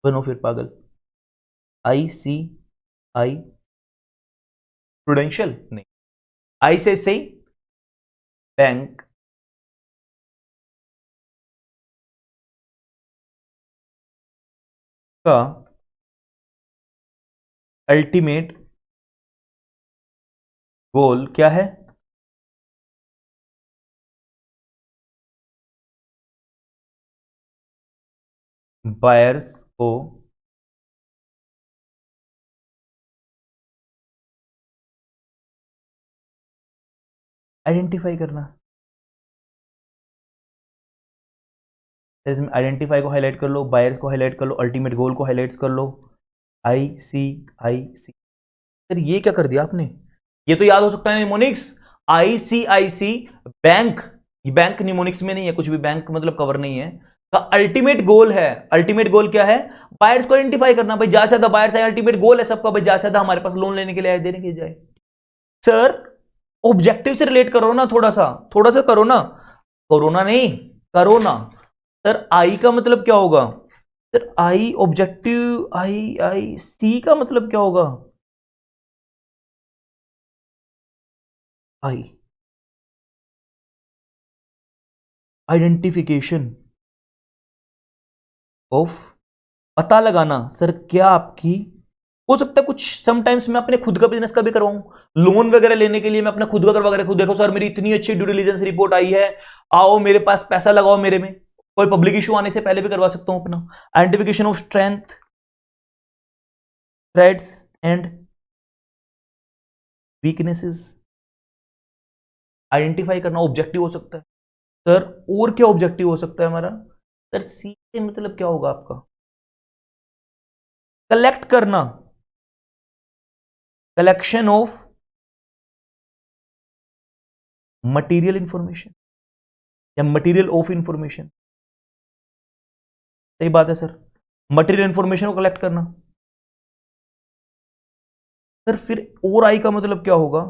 बनो फिर पागल। ICI प्रूडेंशियल नहीं, आई से सही बैंक का अल्टीमेट गोल क्या है, बायर्स को आइडेंटिफाई करना। इसमें आइडेंटिफाई को हाईलाइट कर लो, बायर्स को हाईलाइट कर लो, अल्टीमेट गोल को हाईलाइट कर लो। ICIC, सर ये क्या कर दिया आपने, ये तो याद हो सकता है निमोनिक्स, ICIC बैंक, ये बैंक निमोनिक्स में नहीं है कुछ भी, बैंक मतलब कवर नहीं है, का अल्टीमेट गोल है। अल्टीमेट गोल क्या है, बायर्स को आइडेंटिफाई करना, भाई ज्यादा से ज्यादा बायर्स आए, अल्टीमेट गोल है सबका, भाई ज्यादा से ज्यादा हमारे पास लोन लेने के लिए आए, देने के लिए जाए। सर ऑब्जेक्टिव से रिलेट करो ना, थोड़ा सा करो ना, कोरोना नहीं करो ना। सर आई का मतलब क्या होगा, सर आई ऑब्जेक्टिव, आई सी का मतलब क्या होगा, आई आइडेंटिफिकेशन ऑफ, पता लगाना। सर क्या आपकी हो सकता है कुछ समटाइम्स मैं अपने खुद का बिजनेस का भी करवाऊं, लोन वगैरह लेने के लिए मैं अपना खुद का करवा कर, खुद देखो सर मेरी इतनी अच्छी ड्यू डिलिजेंस रिपोर्ट आई है, आओ मेरे पास पैसा लगाओ मेरे में, कोई पब्लिक इशू आने से पहले भी करवा सकता हूं अपना। Identification of strength, threads and weaknesses, identify करना ऑब्जेक्टिव हो सकता है। सर और क्या ऑब्जेक्टिव हो सकता है हमारा, सर सी से मतलब क्या होगा आपका, कलेक्ट करना, कलेक्शन ऑफ मटीरियल इंफॉर्मेशन या मटीरियल ऑफ इंफॉर्मेशन। सही बात है सर, मटीरियल इंफॉर्मेशन को कलेक्ट करना। सर फिर और आई का मतलब क्या होगा?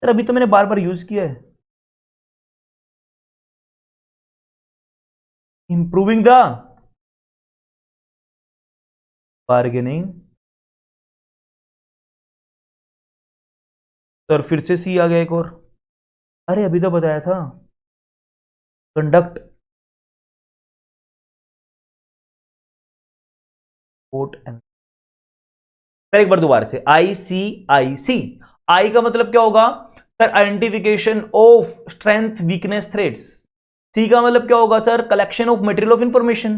सर अभी तो मैंने बार बार यूज किया है, इंप्रूविंग द बार्गेनिंग। सर फिर से सी आ गया एक और। अरे अभी तो बताया था, कंडक्ट कोट एंड। सर एक बार दोबारा से, ICIC। आई का मतलब क्या होगा sir? Identification of strength weakness threads. C का मतलब क्या होगा sir? Collection of material of information.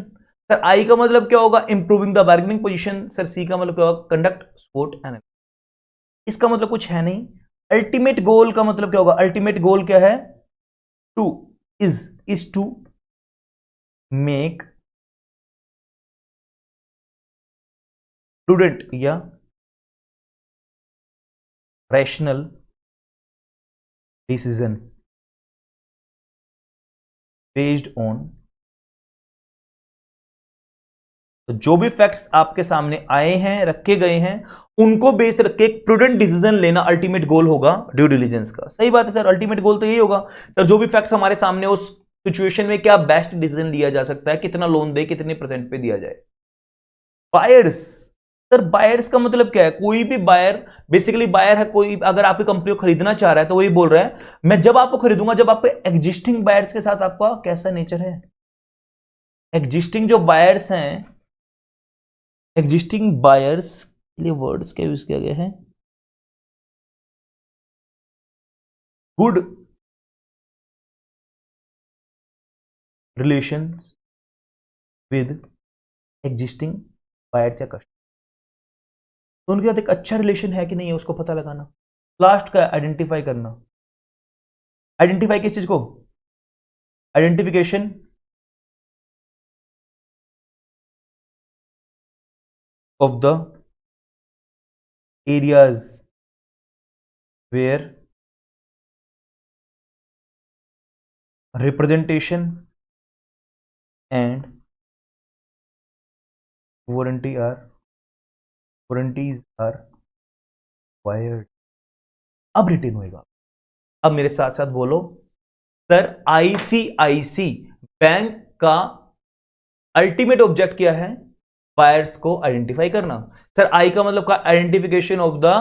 Sir I का मतलब क्या होगा? Improving the bargaining position. Sir C का मतलब क्या होगा? Conduct SWOT analysis. इसका मतलब कुछ है नहीं। अल्टीमेट गोल का मतलब क्या होगा? अल्टीमेट गोल क्या है? To is to make prudent या रैशनल डिसीजन बेस्ड ऑन। तो जो भी फैक्ट्स आपके सामने आए हैं, रखे गए हैं, उनको बेस रख के एक प्रूडेंट डिसीजन लेना अल्टीमेट गोल होगा ड्यू डिलिजेंस का। सही बात है सर, अल्टीमेट गोल तो यही होगा सर। जो भी फैक्ट्स हमारे सामने, उस सिचुएशन में क्या बेस्ट डिसीजन लिया जा सकता है, कितना लोन दे, कितने % पे दिया जाए। बायर्स। सर बायर्स का मतलब क्या है? कोई भी बायर, बेसिकली बायर है कोई, अगर आपकी कंपनी को खरीदना चाह रहा है तो वही बोल रहा है मैं जब आपको खरीदूंगा जब आपके एग्जिस्टिंग बायर्स के साथ आपका कैसा नेचर है। एग्जिस्टिंग जो बायर्स हैं, एग्जिस्टिंग बायर्स के लिए वर्ड्स क्या यूज किया गया है? Good relations with existing buyers या कस्टमर। तो उनके साथ एक अच्छा रिलेशन है कि नहीं है उसको पता लगाना। लास्ट का आइडेंटिफाई करना। आइडेंटिफाई किस चीज को? Identification of the areas where representation and warranty are warranties are wired. अब रिटेन होएगा। अब मेरे साथ साथ बोलो सर, ICIC बैंक का अल्टीमेट ऑब्जेक्ट क्या है? बायर्स को आइडेंटिफाई करना। सर आई का मतलब का identification of the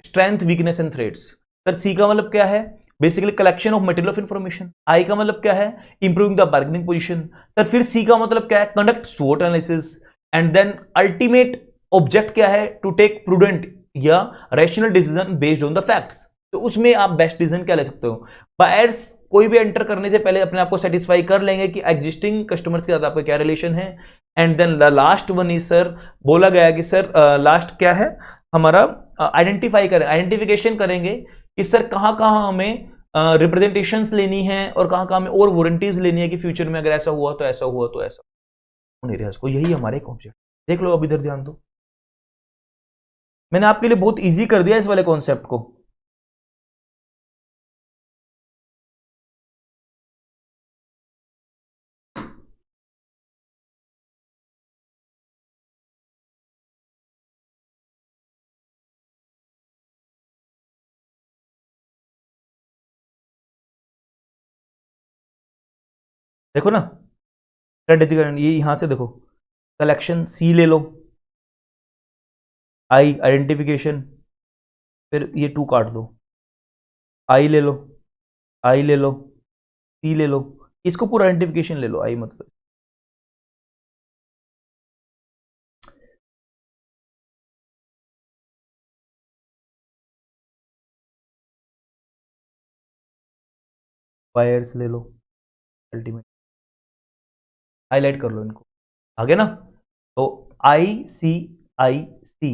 strength weakness and threads. Sir C का मतलब क्या है? Basically collection of material of information. I का मतलब क्या है? Improving the bargaining position. Sir फिर सी का मतलब क्या है? Conduct SWOT analysis. And then ultimate object क्या है? टू टेक प्रूडेंट या rational decision based on the facts. तो उसमें आप बेस्ट डिसीजन क्या ले सकते हो? बायर्स कोई भी एंटर करने से पहले अपने आप को सेटिस्फाई कर लेंगे कि एग्जिस्टिंग कस्टमर्स के साथ आपका क्या रिलेशन है। And then the last one is sir, बोला गया कि सर लास्ट क्या है हमारा? आइडेंटिफाई करें, आइडेंटिफिकेशन करेंगे कि सर कहाँ कहाँ हमें रिप्रेजेंटेशंस लेनी है और कहाँ कहाँ हमें और वारंटीज लेनी है कि फ्यूचर में अगर ऐसा हुआ तो ऐसा हुआ तो ऐसा नहीं को। यही हमारे एक ऑब्जेक्ट। देख लो अब इधर ध्यान दो, मैंने आपके लिए बहुत इजी कर दिया इस वाले कॉन्सेप्ट को। देखो ना स्ट्रेटेजी, ये यहां से देखो, कलेक्शन सी ले लो, आई आइडेंटिफिकेशन, फिर ये 2 काट दो, आई ले लो, आई ले लो, सी ले लो, इसको पूरा आइडेंटिफिकेशन ले लो, आई मतलब। वायर्स ले लो, अल्टीमेट हाईलाइट कर लो इनको, आगे ना। तो ICIC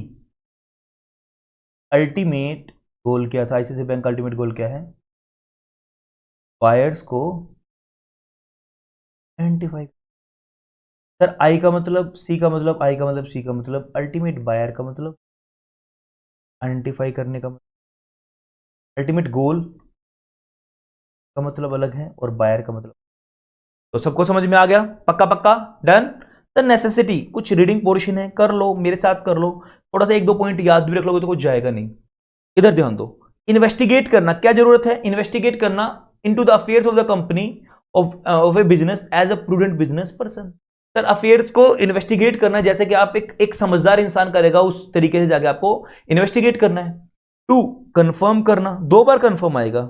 अल्टीमेट गोल क्या था? ICICI बैंक का अल्टीमेट गोल क्या है? वायर्स को आइडेंटिफाई। सर आई का मतलब, सी का मतलब, आई का मतलब, सी का मतलब, अल्टीमेट बायर का मतलब, आइडेंटिफाई करने का मतलब, अल्टीमेट गोल का मतलब अलग है और बायर का मतलब। तो सबको समझ में आ गया? पक्का पक्का डन। द नेसेसिटी, कुछ रीडिंग पोर्शन है, कर लो मेरे साथ कर लो, थोड़ा सा एक दो पॉइंट याद भी रख लोगे तो कुछ जाएगा नहीं। इधर ध्यान दो, इन्वेस्टिगेट करना क्या जरूरत है? इन्वेस्टिगेट करना into the affairs of the company of a business as a prudent business person. Sir affairs को इन्वेस्टिगेट करना जैसे कि आप एक समझदार इंसान करेगा उस तरीके से जाके आपको इन्वेस्टिगेट करना है। टू कंफर्म करना, दो बार कंफर्म आएगा।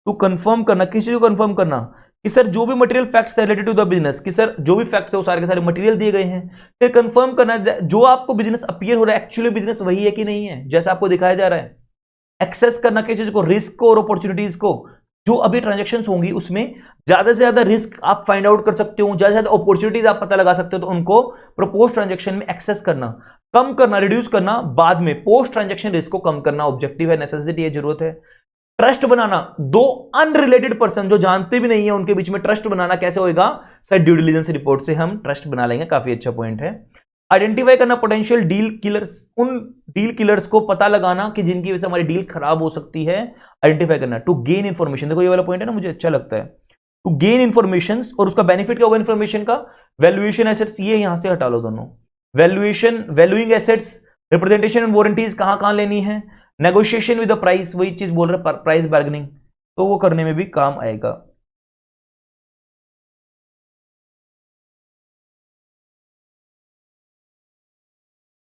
टू कंफर्म करना, किसी को कंफर्म करना कि सर जो भी मटेरियल फैक्ट्स है रिलेटेड टू द बिजनेस, कि सर जो भी फैक्ट्स है वो सारे के सारे मटेरियल दिए गए हैं। फिर कंफर्म करना जो आपको बिजनेस अपीयर हो रहा है एक्चुअली बिजनेस वही है कि नहीं है जैसा आपको दिखाया जा रहा है। एक्सेस करना किसी चीज को, रिस्क को और अपॉर्चुनिटीज को, जो अभी ट्रांजेक्शन होंगी उसमें ज्यादा से ज्यादा रिस्क आप फाइंड आउट कर सकते हो, ज्यादा से ज्यादा अपॉर्चुनिटीज आप पता लगा सकते हो, तो उनको प्रपोज ट्रांजेक्शन में एक्सेस करना, कम करना, रिड्यूस करना बाद में, पोस्ट ट्रांजेक्शन रिस्क को कम करना ऑब्जेक्टिव है, नेसेसिटी है, जरूरत है। ट्रस्ट बनाना, दो अनरिलेटेड पर्सन जो जानते भी नहीं है उनके बीच में ट्रस्ट बनाना कैसे होगा? सर ड्यू डिलिजेंस रिपोर्ट से हम ट्रस्ट बना लेंगे, काफी अच्छा पॉइंट है। आइडेंटिफाई करना पोटेंशियल डील किलर्स, उन डील किलर्स को पता लगाना कि जिनकी वजह से हमारी डील खराब हो सकती है, आइडेंटिफाई करना। टू गेन इंफॉर्मेशन, देखो ये वाला पॉइंट है ना, मुझे अच्छा लगता है। टू गेन इंफॉर्मेशन, और उसका बेनिफिट क्या होगा इंफॉर्मेशन का? वैल्यूएशन एसेट्स, ये यहां से हटा लो दोनों, valuation, valuing assets, representation and warranties कहां कहां लेनी है, नेगोशिएशन विद द प्राइस, वही चीज बोल रहे हैं प्राइस बार्गेनिंग, तो वो करने में भी काम आएगा।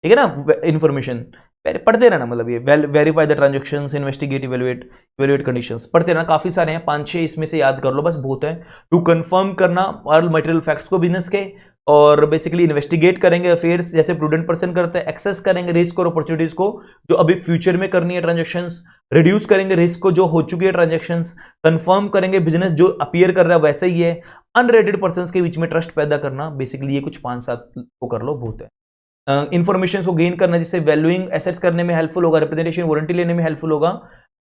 ठीक है ना? इंफॉर्मेशन पढ़ते रहना, मतलब ये verify the transactions, investigate, evaluate, evaluate conditions, पढ़ते रहना, काफी सारे हैं, 5-6 इसमें से याद कर लो बस, बहुत है। टू कंफर्म करना ऑल मटेरियल फैक्ट्स को बिजनेस के, और बेसिकली इन्वेस्टिगेट करेंगे अफेयर्स जैसे प्रूडेंट पर्सन करते हैं, एक्सेस करेंगे रिस्क और अपॉर्चुनिटीज को जो अभी फ्यूचर में करनी है ट्रांजेक्शंस, रिड्यूस करेंगे रिस्क को जो हो चुकी है ट्रांजेक्शंस, कंफर्म करेंगे बिजनेस जो अपीयर कर रहा है वैसे ही है, अनरेटेड पर्सन के बीच में ट्रस्ट पैदा करना, बेसिकली ये कुछ 5-7 को कर लो, बहुत है। इंफॉर्मेशन को गेन करना जिससे वैल्यूइंग एसेट्स करने में हेल्पफुल होगा, रिप्रेजेंटेशन वारंटी लेने में हेल्पफुल होगा,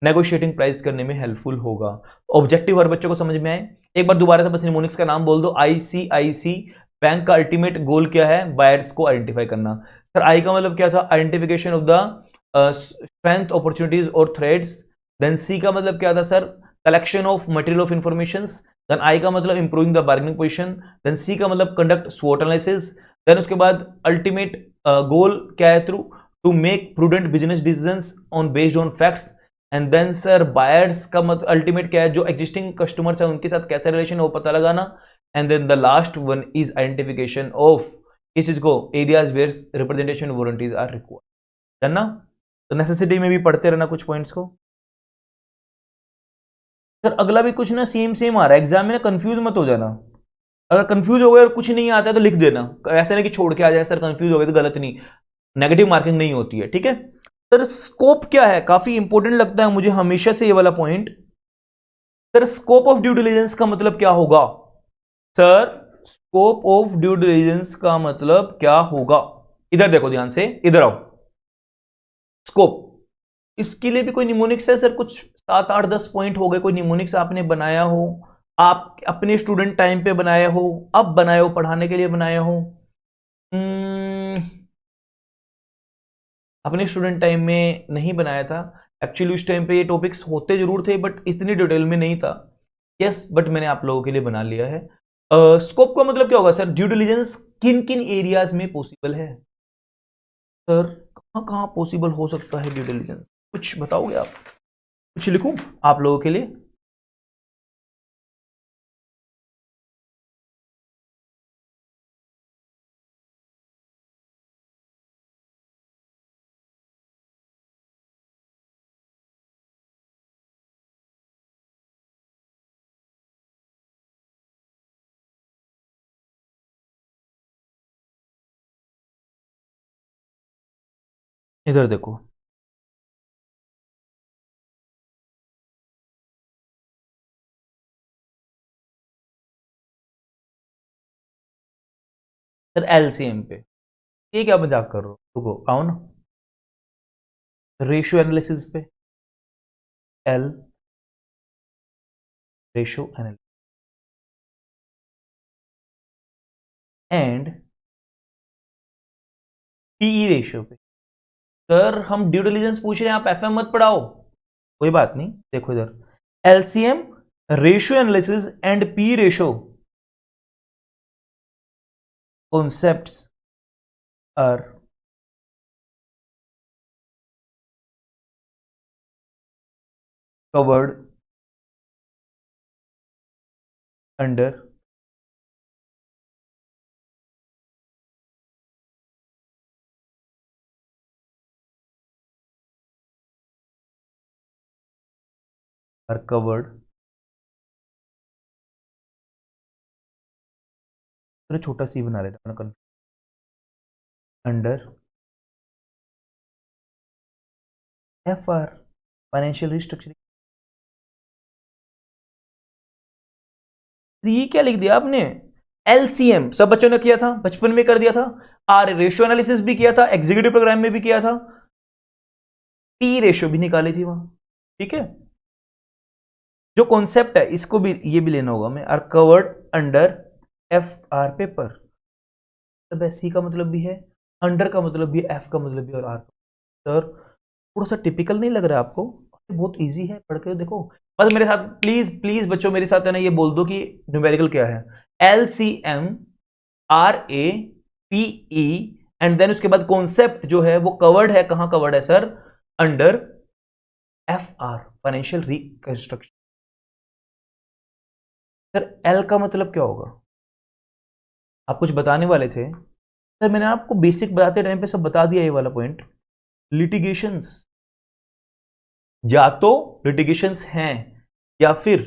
नेगोशिएटिंग प्राइस करने में हेल्पफुल होगा। ऑब्जेक्टिव हर बच्चों को समझ में आए? एक बार दोबारा से बस निमोनिक्स का नाम बोल दो। आईसीआईसी बैंक का अल्टीमेट गोल क्या है? बायर्स को आइडेंटिफाई करना। सर आई का मतलब क्या था? Identification of the strength, opportunities और थ्रेड्स। देन सी का मतलब क्या था sir? Collection of material of information. Then I का मतलब improving the bargaining position. Then C का मतलब कंडक्ट स्वॉट एनालिसिस। देन उसके बाद अल्टीमेट गोल क्या है? Through to make prudent business decisions on based on facts. And then sir buyers का मतलब अल्टीमेट क्या है? जो एग्जिस्टिंग कस्टमर्स है उनके साथ कैसा रिलेशन है वो पता लगाना। And then the last one is identification of इस चीज को, areas where representation warranties are required, है ना? तो नेसेसिटी में भी पढ़ते रहना कुछ पॉइंट्स को। सर अगला भी कुछ ना सेम सेम आ रहा है एग्जाम में ना, कंफ्यूज मत हो जाना। अगर कंफ्यूज हो गए और कुछ नहीं आता है तो लिख देना, ऐसा नहीं कि छोड़ के आ जाए सर कंफ्यूज हो गए, तो गलत नहीं, नेगेटिव मार्किंग नहीं होती है, ठीक है? सर स्कोप क्या है? काफी इंपॉर्टेंट लगता है मुझे हमेशा से ये वाला point. Sir scope of due diligence का मतलब क्या होगा? Sir scope of due diligence का मतलब क्या होगा? इधर देखो ध्यान से, इधर आओ। स्कोप, इसके लिए भी कोई निमोनिक्स है सर? कुछ 7-8-10 पॉइंट हो गए, कोई निमोनिक्स आपने बनाया हो, आप अपने स्टूडेंट टाइम पे बनाया हो, अब बनाए हो, पढ़ाने के लिए बनाया हो? अपने स्टूडेंट टाइम में नहीं बनाया था एक्चुअली, उस टाइम पे ये टॉपिक्स होते जरूर थे बट इतनी डिटेल में नहीं था। यस, बट मैंने आप लोगों के लिए बना लिया है। स्कोप का मतलब क्या होगा सर? ड्यू डिलिजेंस किन किन एरियाज में पॉसिबल है? सर कहां कहां पॉसिबल हो सकता है ड्यू डिलिजेंस? कुछ बताओगे आप? कुछ लिखूं आप लोगों के लिए? इधर देखो, सर एलसीएम पे, ये क्या मजाक कर रहे हो? रुको आओ ना, रेशियो एनालिसिस पे, L ratio analysis, and PE ratio पे। सर हम ड्यू डिलिजेंस पूछ रहे हैं, आप एफएम मत पढ़ाओ। कोई बात नहीं, देखो इधर LCM, ratio analysis and P ratio concepts are covered under are covered तो छोटा सी बना लेता हूं under F are financial restructuring. ये क्या लिख दिया आपने? एलसीएम सब बच्चों ने किया था, बचपन में कर दिया था। आर रेशियो एनालिसिस भी किया था, एग्जीक्यूटिव प्रोग्राम में भी किया था, पी रेशियो भी निकाली थी वहां। ठीक है, जो कॉन्सेप्ट है इसको भी ये भी लेना होगा हमें, are covered under F R paper. C का मतलब भी है, अंडर का मतलब भी, एफ का मतलब भी और आर। सर थोड़ा सा टिपिकल नहीं लग रहा है आपको? बहुत इजी है, पढ़ के देखो। बस मेरे साथ प्लीज प्लीज बच्चों मेरे साथ है ना, ये बोल दो कि न्यूमेरिकल क्या है। LCM RA PE and then उसके बाद कॉन्सेप्ट जो है वो कवर्ड है, कहां कवर्ड है sir? Under FR financial reconstruction. Sir L का मतलब क्या होगा? आप कुछ बताने वाले थे सर, मैंने आपको बेसिक बताते टाइम पे सब बता दिया ये वाला पॉइंट। लिटिगेशंस, या तो लिटिगेशंस हैं या फिर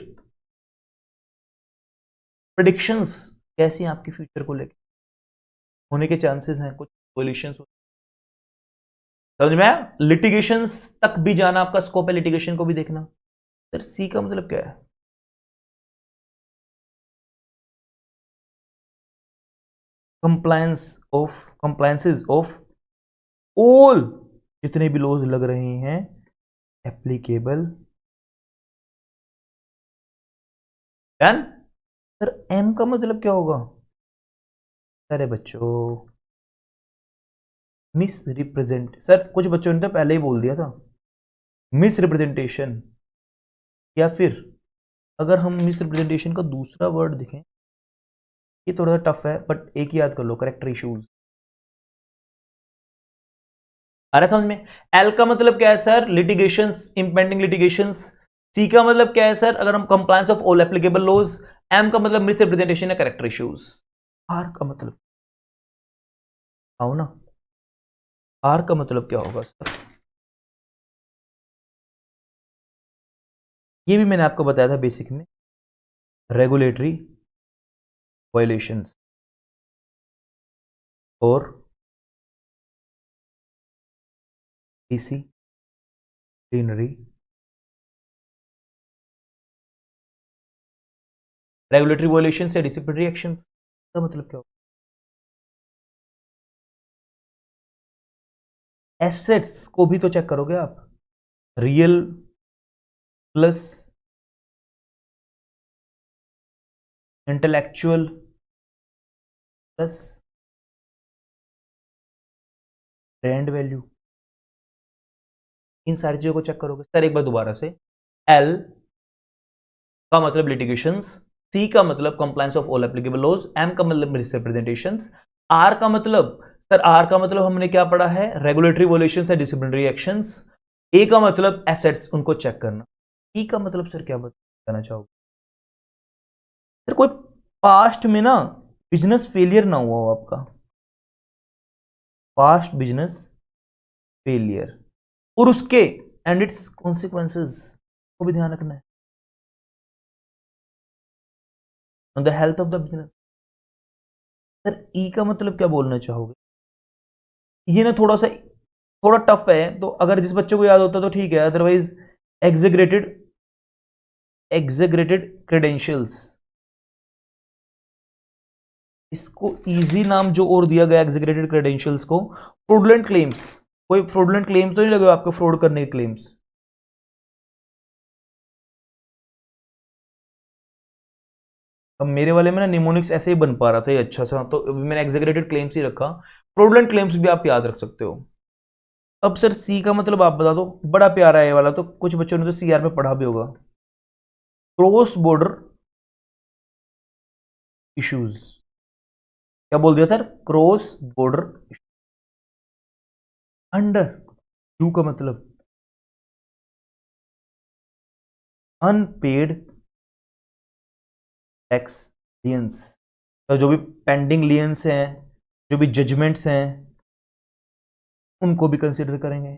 प्रेडिक्शंस कैसी हैं आपकी फ्यूचर को लेकर, होने के चांसेस हैं, कुछ सॉल्यूशंस। समझ में आया? लिटिगेशंस तक भी जाना आपका स्कोप है, लिटिगेशन को भी देखना। सर सी का मतलब क्या है? कंप्लायंसेस ऑफ ऑल जितने भी लॉज लग रहे हैं एप्लीकेबल। डन। सर एम का मतलब क्या होगा? अरे बच्चों मिस रिप्रेजेंट, सर कुछ बच्चों ने तो पहले ही बोल दिया था मिस रिप्रेजेंटेशन, या फिर अगर हम मिस रिप्रेजेंटेशन का दूसरा वर्ड देखें, ये थोड़ा सा टफ है बट एक ही याद कर लो, करेक्टर इश्यूज। अरे समझ में? एल का मतलब क्या है sir? Litigations, impending litigations. C का मतलब क्या है सर? अगर हम compliance of all applicable laws. M का मतलब मिस रिप्रेजेंटेशन या करेक्टर इश्यूज। आर का मतलब आओ ना, आर का मतलब क्या होगा सर? ये भी मैंने आपको बताया था बेसिक में, रेगुलेटरी वायलेशंस और डिसिप्लिनरी, रेगुलेटरी वायलेशंस या डिसिप्लिनरी एक्शंस का मतलब क्या होगा? एसेट्स को भी तो चेक करोगे आप, real plus intellectual plus brand value, इन सारी चीजों को चेक करोगे। सर एक बार दोबारा से, एल का मतलब लिटिगेशंस, सी का मतलब compliance of all applicable laws, M का मतलब रिप्रेजेंटेशंस, आर का मतलब, सर आर का मतलब हमने क्या पढ़ा है? रेगुलेटरी वॉल्यूशंस या डिसिप्लिनरी एक्शंस। ए का मतलब एसेट्स, उनको चेक करना। ई का मतलब सर क्या बताना चाहोगे? सर कोई पास्ट में ना बिजनेस फेलियर ना हुआ हो आपका, पास्ट बिजनेस फेलियर और उसके एंड इट्स कॉन्सिक्वेंसेस को भी ध्यान रखना है on the health of the business. Sir E का मतलब क्या बोलना चाहोगे? ये ना थोड़ा टफ है, तो अगर जिस बच्चे को याद होता तो ठीक है, अदरवाइज एग्जेग्रेटेड एग्जेग्रेटेड क्रेडेंशियल्स, इसको इजी नाम जो और दिया गया एग्जेग्रेटेड क्रेडेंशियल्स को, फ्रॉडुलेंट क्लेम्स। कोई फ्रॉडुलेंट क्लेम तो नहीं लगे आपको, फ्रॉड करने के क्लेम्स? अब मेरे वाले में ना निमोनिक्स ऐसे ही बन पा रहा था ये अच्छा सा, तो मैंने एग्जेगरेटेड क्लेम्स ही रखा। फ्रॉडुलेंट क्लेम्स भी आप याद रख सकते हो। अब सर सी का मतलब आप बता दो, बड़ा प्यारा है ये वाला, तो कुछ बच्चों ने तो सीआर में पढ़ा भी होगा। क्रॉस बॉर्डर इश्यूज, क्या बोल दिया sir? Cross border under, you का मतलब अनपेड टैक्स लियंस, तो जो भी पेंडिंग लियंस हैं, जो भी जजमेंट्स हैं, उनको भी कंसिडर करेंगे।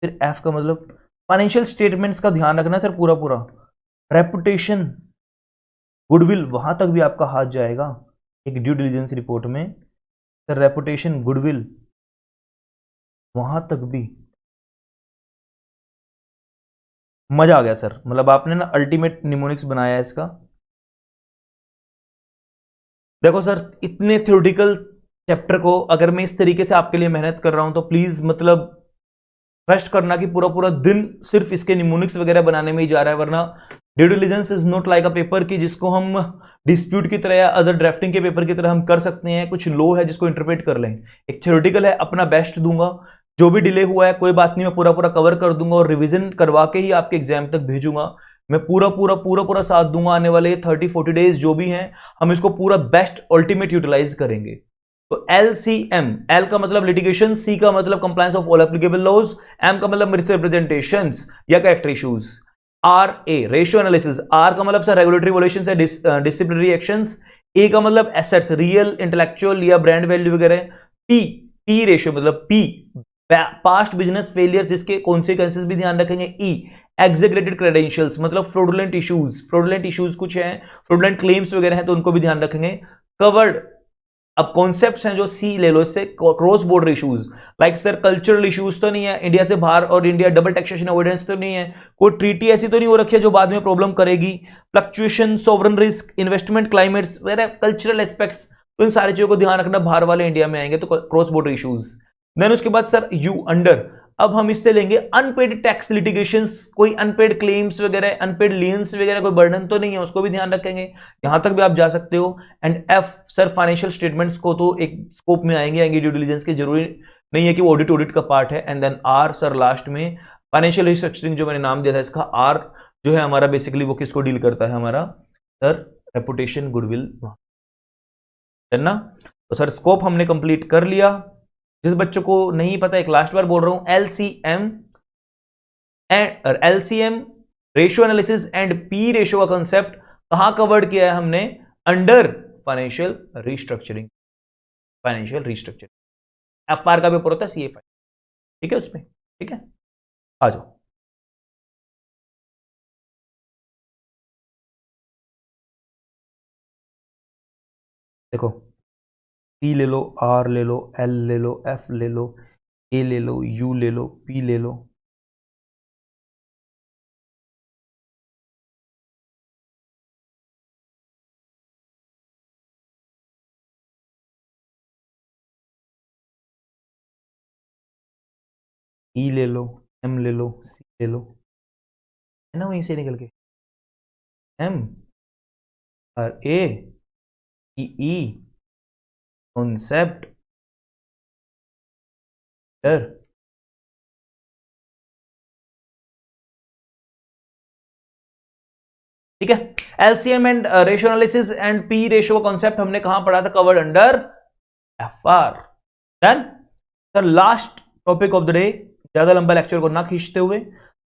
फिर एफ का मतलब फाइनेंशियल स्टेटमेंट्स का ध्यान रखना सर पूरा पूरा। रेपुटेशन गुडविल, वहां तक भी आपका हाथ जाएगा एक ड्यू डिलिजेंस रिपोर्ट में। सर रेपुटेशन गुडविल वहां तक भी मजा आ गया सर, मतलब आपने ना अल्टीमेट निमोनिक्स बनाया है इसका। देखो सर, इतने थ्योरेटिकल चैप्टर को अगर मैं इस तरीके से आपके लिए मेहनत कर रहा हूं तो प्लीज मतलब ट्रस्ट करना कि पूरा पूरा दिन सिर्फ इसके निमोनिक्स वगैरह बनाने में ही जा रहा है, वरना due diligence is not like a paper की जिसको हम डिस्प्यूट की तरह या अदर ड्राफ्टिंग के पेपर की तरह हम कर सकते हैं। कुछ लो है जिसको इंटरप्रेट कर लें, एक थ्योरेटिकल है, अपना बेस्ट दूंगा। जो भी डिले हुआ है कोई बात नहीं, मैं पूरा पूरा कवर कर दूंगा और रिवीजन करवा के ही आपके एग्जाम तक भेजूंगा। मैं पूरा पूरा पूरा पूरा साथ दूंगा। आने वाले 30-40 डेज जो भी हैं हम इसको पूरा बेस्ट अल्टीमेट यूटिलाइज करेंगे। तो LCM, L का मतलब लिटिगेशन, C का मतलब compliance of all applicable laws, M का मतलब मिसरिप्रेजेंटेशंस या character issues, RA ratio analysis, R का मतलब सर रेगुलेटरी वोलेशंस या डिसिप्लिनरी एक्शंस, A का मतलब एसेट्स रियल इंटेलेक्चुअल या ब्रांड वैल्यू वगैरह, P रेशियो मतलब P पास्ट बिजनेस फेलियर जिसके कॉन्सिक्वेंसेस भी ध्यान रखेंगे, E एग्जेगरेटेड क्रेडेंशियल्स मतलब फ्रॉडुलेंट इश्यूज कुछ हैं, फ्रॉडुलेंट क्लेम्स वगैरह हैं तो उनको भी ध्यान रखेंगे। कवर्ड, अब कॉन्सेप्ट्स हैं जो सी ले लो, इससे cross border issues like sir cultural issues तो नहीं है, इंडिया से बाहर और इंडिया डबल टैक्सेशन अवॉइडेंस तो नहीं है, कोई ट्रीटी ऐसी तो नहीं हो रखी है जो बाद में प्रॉब्लम करेगी, fluctuation, sovereign risk, investment climates वगैरह कल्चरल एस्पेक्ट्स, तो इन सारी चीजों को ध्यान रखना। बाहर वाले इंडिया में आएंगे तो क्रॉस बॉर्डर इश्यूज। देन उसके बाद सर यू अंडर, अब हम इससे लेंगे अनपेड टैक्स लिटिगेशंस, कोई अनपेड क्लेम्स वगैरह, अनपेड लियंस वगैरह कोई बर्डन तो नहीं है, उसको भी ध्यान रखेंगे। यहां तक भी आप जा सकते हो। And F sir financial statements को तो एक स्कोप में आएंगे ड्यू डिलिजेंस के, जरूरी नहीं है कि वो ऑडिट का पार्ट है। And then R sir last में फाइनेंशियल रिस्ट्रक्चरिंग जो मैंने नाम दिया था इसका, आर जो है हमारा बेसिकली वो किसको डील करता है, हमारा सर रेपुटेशन गुडविल, है ना। तो सर स्कोप हमने कंप्लीट कर लिया। जिस बच्चों को नहीं पता एक लास्ट बार बोल रहा हूं, LCM ratio analysis and P ratio का कंसेप्ट कहां कवर्ड किया है हमने, अंडर फाइनेंशियल रिस्ट्रक्चरिंग। एफआर का पेपर होता है CA5, ठीक है उसमें, ठीक है। आ जाओ, देखो C ले लो, R ले लो, L ले लो, F ले लो, A ले लो, U ले लो, P ले लो, E ले लो, M ले लो, C ले लो, है ना वहीं से निकल के M और A E कॉन्सेप्ट डर, ठीक है। LCM and ratio analysis and P ratio concept हमने कहां पढ़ा था, covered under FR. Done sir, last topic of the day, ज्यादा लंबा लेक्चर को ना खींचते हुए,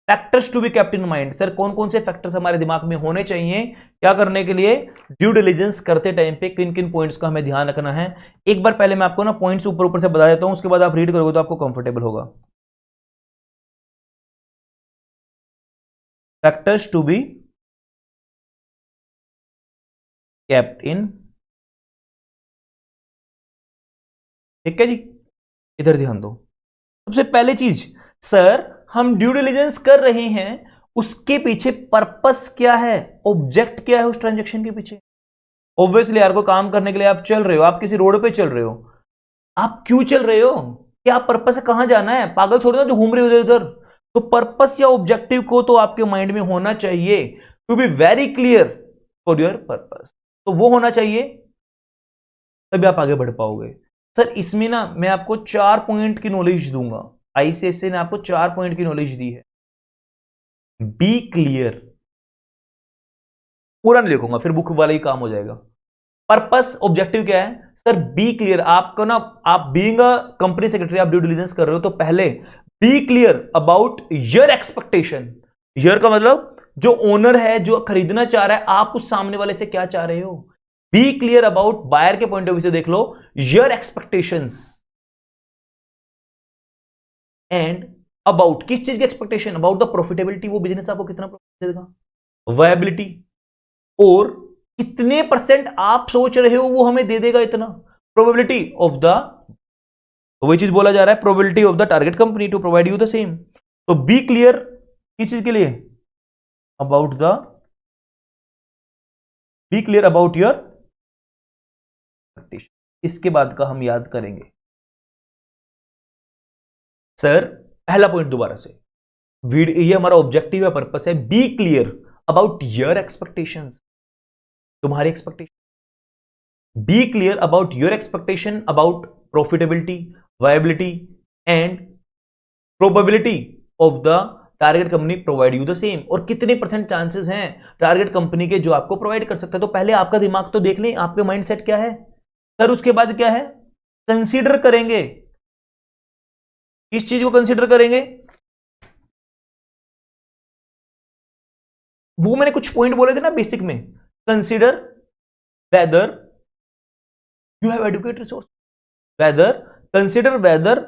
factors to be kept in mind. Sir कौन कौन से फैक्टर्स हमारे दिमाग में होने चाहिए क्या करने के लिए, ड्यू डिलिजेंस करते टाइम पे किन किन पॉइंट्स का हमें ध्यान रखना है। एक बार पहले मैं आपको ना पॉइंट्स ऊपर ऊपर से बता देता हूं, उसके बाद आप रीड करोगे तो आपको कंफर्टेबल होगा। Factors to be kept in, ठीक है जी, इधर ध्यान दो। सबसे पहली चीज सर, हम ड्यू डिलिजेंस कर रहे हैं, उसके पीछे पर्पस क्या है, ऑब्जेक्ट क्या है उस ट्रांजैक्शन के पीछे। ऑब्वियसली यार, को काम करने के लिए आप चल रहे हो, आप किसी रोड पे चल रहे हो, आप क्यों चल रहे हो, क्या पर्पस है, कहां जाना है, पागल थोड़ी ना जो घूम रहे हो इधर उधर। तो पर्पस या ऑब्जेक्टिव को तो आपके माइंड में होना चाहिए, to be very clear for your purpose. तो वो होना चाहिए, तभी आप आगे बढ़ पाओगे। सर इसमें ना मैं आपको 4 पॉइंट की नॉलेज दूंगा, आईसीएसई ने आपको 4 पॉइंट की नॉलेज दी है। बी क्लियर, पूरा नहीं लिखूंगा, फिर बुक वाला ही काम हो जाएगा। पर्पस ऑब्जेक्टिव क्या है सर? B clear. आपको ना, आप बीइंग अ कंपनी सेक्रेटरी, आप ड्यू डिलिजेंस कर रहे हो, तो पहले be clear about your expectation. Your का मतलब जो ओनर है, जो खरीदना चाह रहा है, आप उस सामने वाले से क्या चाह रहे हो। बी क्लियर अबाउट, बायर के पॉइंट ऑफ व्यू से देख लो, योर एक्सपेक्टेशंस एंड अबाउट किस चीज की एक्सपेक्टेशन, अबाउट द प्रॉफिटेबिलिटी, वो बिजनेस आपको कितना प्रॉफिट देगा, वायबिलिटी, और कितने परसेंट आप सोच रहे हो वो हमें दे देगा इतना, प्रोबेबिलिटी ऑफ द, वही चीज बोला जा रहा है, probability of the target company to provide you the same. तो बी क्लियर किस चीज के लिए, about the, be clear about your expectation. इसके बाद का हम याद करेंगे सर, पहला पॉइंट दोबारा से, ये हमारा ऑब्जेक्टिव है, पर्पस है, be clear about your expectations, तुम्हारी expectation. Be clear about your expectation about profitability, viability and probability of the target company provide you the same, और कितने परसेंट चांसेस हैं टारगेट कंपनी के जो आपको प्रोवाइड कर सकता है। तो पहले आपका दिमाग तो देख लें, आपके माइंडसेट क्या है सर। उसके बाद क्या है, कंसीडर करेंगे, किस चीज को कंसीडर करेंगे, वो मैंने कुछ पॉइंट बोले थे ना बेसिक में। Consider whether you have adequate resource, whether, consider whether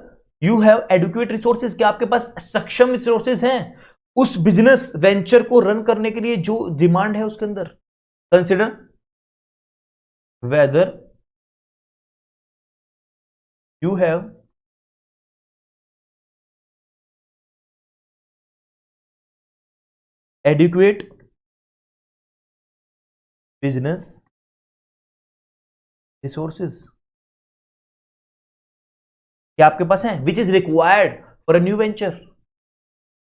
you have adequate resources, क्या आपके पास सक्षम रिसोर्सेज हैं उस बिजनेस वेंचर को रन करने के लिए जो डिमांड है उसके अंदर। Consider whether you have adequate business resources, क्या आपके पास है, which is required for a new venture.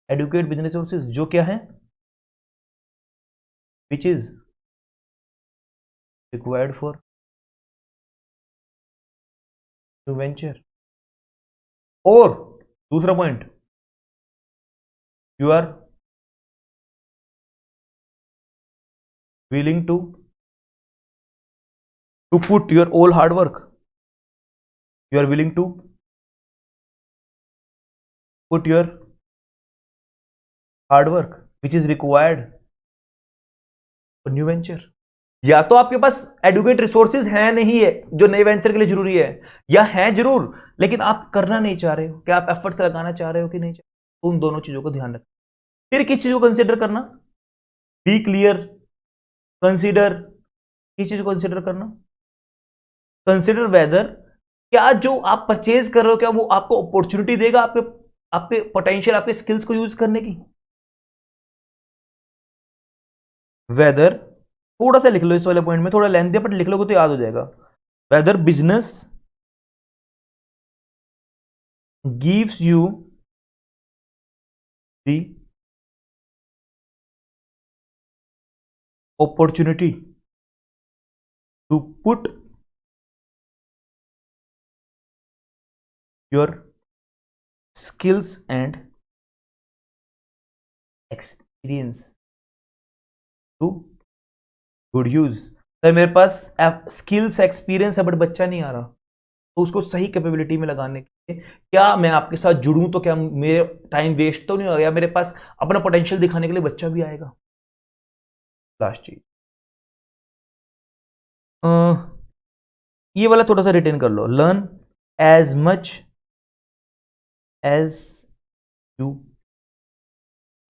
Adequate business resources जो क्या है, which is required for new venture. और दूसरा point, you are willing to put your all hard work, you are willing to put your hard work which is required for new venture। या तो आपके पास educate resources है नहीं है जो नए वेंचर के लिए जरूरी है, या है जरूर लेकिन आप करना नहीं चाह रहे हो, क्या आप एफर्ट्स लगाना चाह रहे हो कि नहीं चाह रहे हो, उन दोनों चीजों को ध्यान रखना। फिर किस चीज को कंसीडर करना, बी क्लियर, कंसीडर, किस चीज को कंसीडर करना, कंसीडर वेदर, क्या जो आप परचेज कर रहे हो क्या वो आपको अपॉर्चुनिटी देगा आपके आपके पोटेंशियल, आपके स्किल्स को यूज करने की। वेदर, थोड़ा सा लिख लो इस वाले पॉइंट में, थोड़ा लेंथ है बट लिख लोगे तो याद हो जाएगा। Whether business gives you the opportunity to put your skills and experience to good use. Sir मेरे पास स्किल्स एक्सपीरियंस है बट बच्चा नहीं आ रहा, तो उसको सही कैपेबिलिटी में लगाने के लिए क्या मैं आपके साथ जुड़ूं, तो क्या मेरे टाइम वेस्ट तो नहीं हो गया, मेरे पास अपना पोटेंशियल दिखाने के लिए बच्चा भी आएगा। लास्ट चीज, ये वाला थोड़ा सा रिटेन कर लो, learn as much as you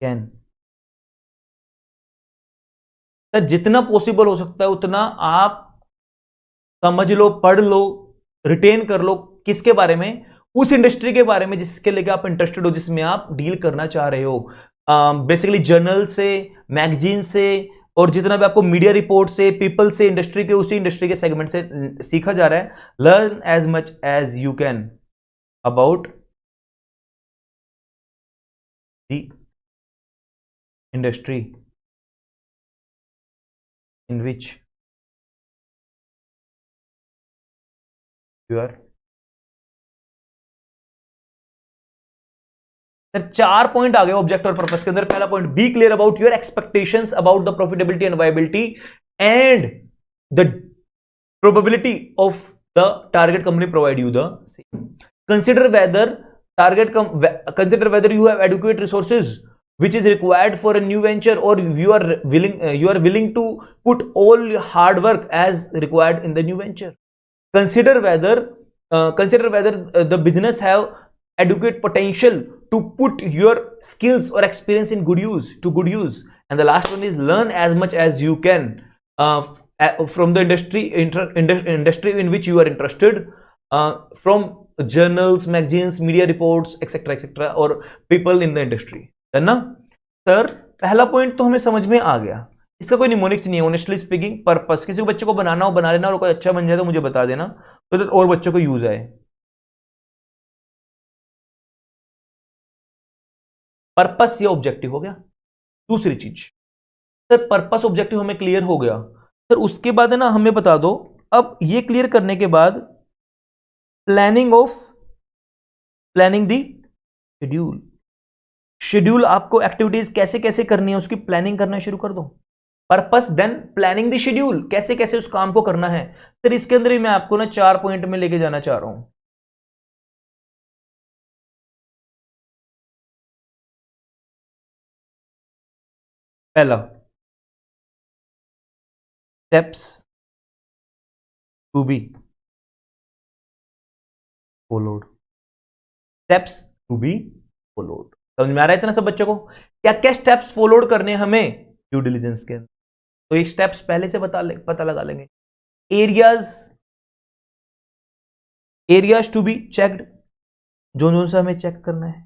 can. Sir जितना पॉसिबल हो सकता है उतना आप समझ लो, पढ़ लो, रिटेन कर लो, किसके बारे में, उस इंडस्ट्री के बारे में जिसके लेके आप इंटरेस्टेड हो, जिसमें आप डील करना चाह रहे हो। बेसिकली जर्नल से, मैगजीन से, और जितना भी आपको मीडिया रिपोर्ट से, पीपल से, इंडस्ट्री के, उसी इंडस्ट्री के सेगमेंट से सीखा जा रहा है। Learn as much as you can about the industry in which your. Sir 4 point आ गए ऑब्जेक्ट और पर्पस के अंदर। पहला point, be clear about your expectations about the profitability and viability and the probability of the target company provide you the same. Consider whether consider whether you have adequate resources which is required for a new venture, or you are willing to put all hard work as required in the new venture. Consider whether the business have adequate potential to put your skills or experience in good use. And the last one is, learn as much as you can from the industry in which you are interested, from journals, magazines, media reports, etc., or people in the industry. है ना sir? पहला point तो हमें समझ में आ गया, इसका कोई निमोनिक्स नहीं है। ऑनेस्टली स्पीकिंग, पर्पस, किसी को बच्चे को बनाना हो बना लेना, और कोई अच्छा बन जाए तो मुझे बता देना, तो और बच्चों को यूज आए। पर्पस या ऑब्जेक्टिव हो गया। दूसरी चीज सर, पर्पस ऑब्जेक्टिव हमें क्लियर हो गया सर, उसके बाद है ना हमें बता दो, अब ये क्लियर करने के बाद प्लानिंग दी शेड्यूल। शेड्यूल आपको एक्टिविटीज कैसे कैसे करनी है उसकी प्लानिंग करना शुरू कर दो। Purpose then planning the schedule, कैसे कैसे उस काम को करना है। सर इसके अंदर ही मैं आपको ना 4 पॉइंट में लेके जाना चाह रहा हूं। पहला, steps to be followed. Steps to be followed, समझ में आ रहा है इतना सब बच्चों को? क्या क्या स्टेप्स फॉलोड करने हमें ड्यू डिलिजेंस के अंदर, तो ये स्टेप्स पहले से पता लगा लेंगे। एरियाज टू बी चेक्ड, जो सा हमें चेक करना है।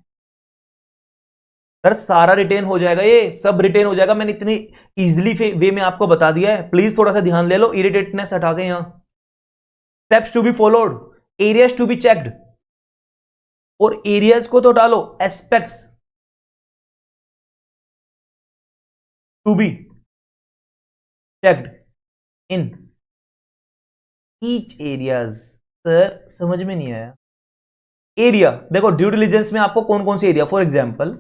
सर सारा रिटेन हो जाएगा, ये सब रिटेन हो जाएगा, मैंने इतनी इजीली वे में आपको बता दिया है, प्लीज थोड़ा सा ध्यान ले लो, इरिटेटनेस हटा के यहां। Steps to be followed, areas to be checked, और एरियाज को तो डालो, aspects to be checked in each areas. Sir समझ में नहीं आया। एरिया देखो, ड्यू डिलिजेंस में आपको कौन कौन से एरिया, फॉर एग्जाम्पल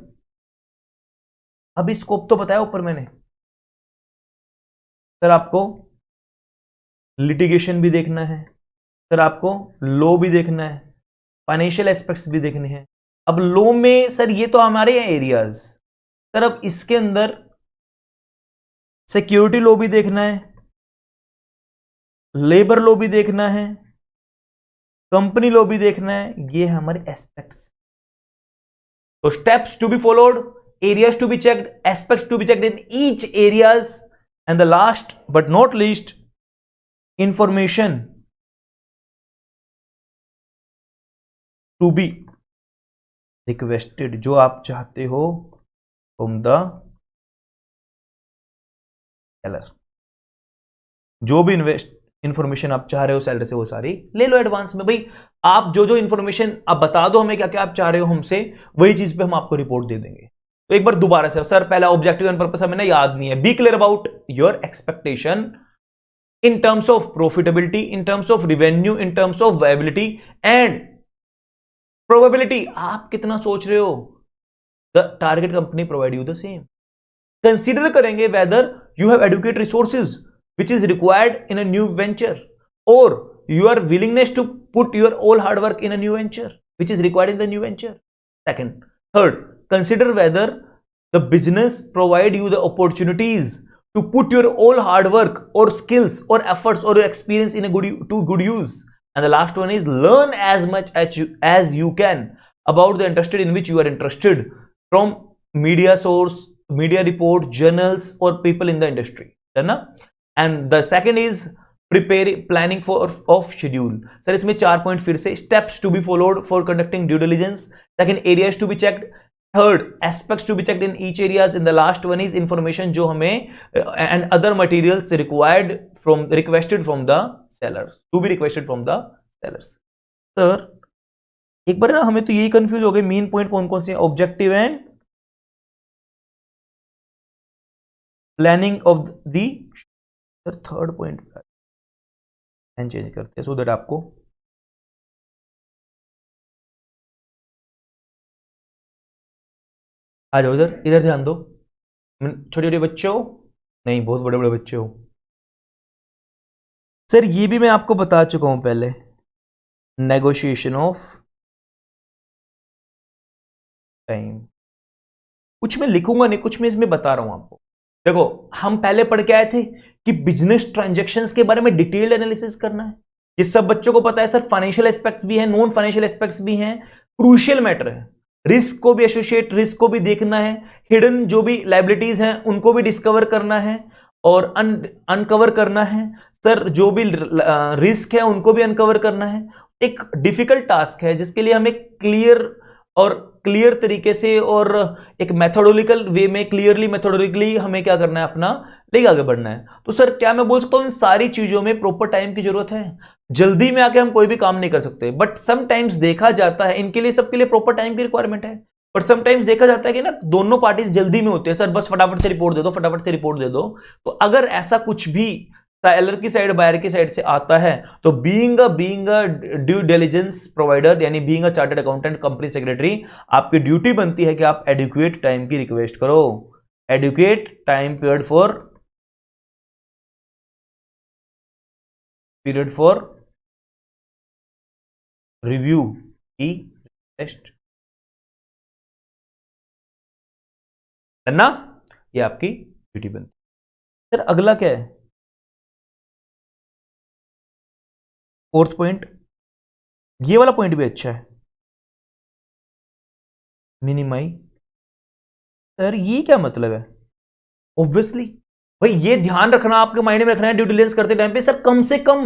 अभी स्कोप तो बताया ऊपर मैंने सर, आपको लिटिगेशन भी देखना है सर, आपको लॉ भी देखना है, फाइनेंशियल एस्पेक्ट्स भी देखने हैं। अब लॉ में सर ये तो हमारे हैं एरियाज सर, अब इसके अंदर सिक्योरिटी लॉ भी देखना है, लेबर लॉ भी देखना है, कंपनी लॉ भी देखना है, ये है हमारे एस्पेक्ट्स। तो steps to be followed, areas to be checked, aspects to be checked in each areas, and the last but not least, information to be requested, जो आप चाहते हो from the seller। जो भी इंफॉर्मेशन आप चाह रहे हो सेलर से वो सारी ले लो एडवांस में। भाई आप जो इंफॉर्मेशन आप बता दो हमें, क्या क्या आप चाह रहे हो हमसे, वही चीज पे हम आपको रिपोर्ट दे देंगे। तो एक बार दोबारा से सर, पहला ऑब्जेक्टिव एंड पर्पस हमें ना याद नहीं है। Be clear about your expectation in terms of profitability, in terms of revenue, in terms of viability and probability. आप कितना सोच रहे हो the target company provide you the same. Consider करेंगे whether you have adequate resources which is required in a new venture, or your willingness to put your all hard work in a new venture which is required in the new venture. Third, consider whether the business provide you the opportunities to put your all hard work or skills or efforts or your experience in a good use. And the last one is, learn as much as you can about the industry in which you are interested, from media source, media report, journals, or people in the industry, है ना? And the second is planning of schedule. Sir इसमें 4 point फिर से, steps to be followed for conducting due diligence, second areas to be checked, third aspects to be checked in each areas, and the last one is information जो हमें and other materials requested from the sellers, to be requested from the sellers. Sir एक बार ना हमें तो यही confuse हो गए, main point कौन कौन से, objective and planning of the. Sir third point change करते हैं सो दैट आपको आ जाओ इधर, इधर ध्यान दो। छोटे छोटे बच्चे हो नहीं, बहुत बड़े बड़े बच्चे हो सर। ये भी मैं आपको बता चुका हूं पहले, नेगोशिएशन ऑफ टाइम। कुछ मैं लिखूंगा नहीं, कुछ मैं इसमें बता रहा हूं आपको। देखो, हम पहले पढ़ के आए थे कि बिजनेस ट्रांजैक्शंस के बारे में डिटेल्ड एनालिसिस करना है। ये सब बच्चों को पता है सर। फाइनेंशियल एस्पेक्ट्स भी हैं, नॉन फाइनेंशियल एस्पेक्ट्स भी हैं, क्रूशियल मैटर है। रिस्क को भी, एसोसिएट रिस्क को भी देखना है, हिडन जो भी लाइबिलिटीज हैं उनको भी डिस्कवर करना है और अनकवर करना है सर। जो भी रिस्क है उनको भी अनकवर करना है। एक डिफिकल्ट टास्क है जिसके लिए हमें क्लियर तरीके से और एक मेथोडोलिकल वे में, क्लियरली मेथोडोलिकली हमें क्या करना है, अपना लेके आगे बढ़ना है। तो सर क्या मैं बोल सकता हूं इन सारी चीजों में प्रॉपर टाइम की जरूरत है। जल्दी में आके हम कोई भी काम नहीं कर सकते, बट समटाइम्स देखा जाता है इनके लिए, सबके लिए प्रॉपर टाइम की रिक्वायरमेंट है। बट समटाइम्स देखा जाता है कि ना दोनों पार्टीज जल्दी में होते हैं, सर बस फटाफट से रिपोर्ट दे दो, फटाफट से रिपोर्ट दे दो। तो अगर ऐसा कुछ भी सेलर की साइड, बायर की साइड से आता है, तो being a due diligence provider, यानी being a chartered accountant, company secretary, आपकी ड्यूटी बनती है कि आप एडुकेट टाइम की रिक्वेस्ट करो। Adequate time period for review की रिक्वेस्ट करना, ये आपकी ड्यूटी बनती है। सर अगला क्या है, फोर्थ पॉइंट। ये वाला पॉइंट भी अच्छा है, मिनिमाइज। सर ये क्या मतलब है? ऑब्वियसली भाई ये ध्यान रखना, आपके माइंड में रखना है ड्यू डिलिजेंस करते टाइम पे सर कम से कम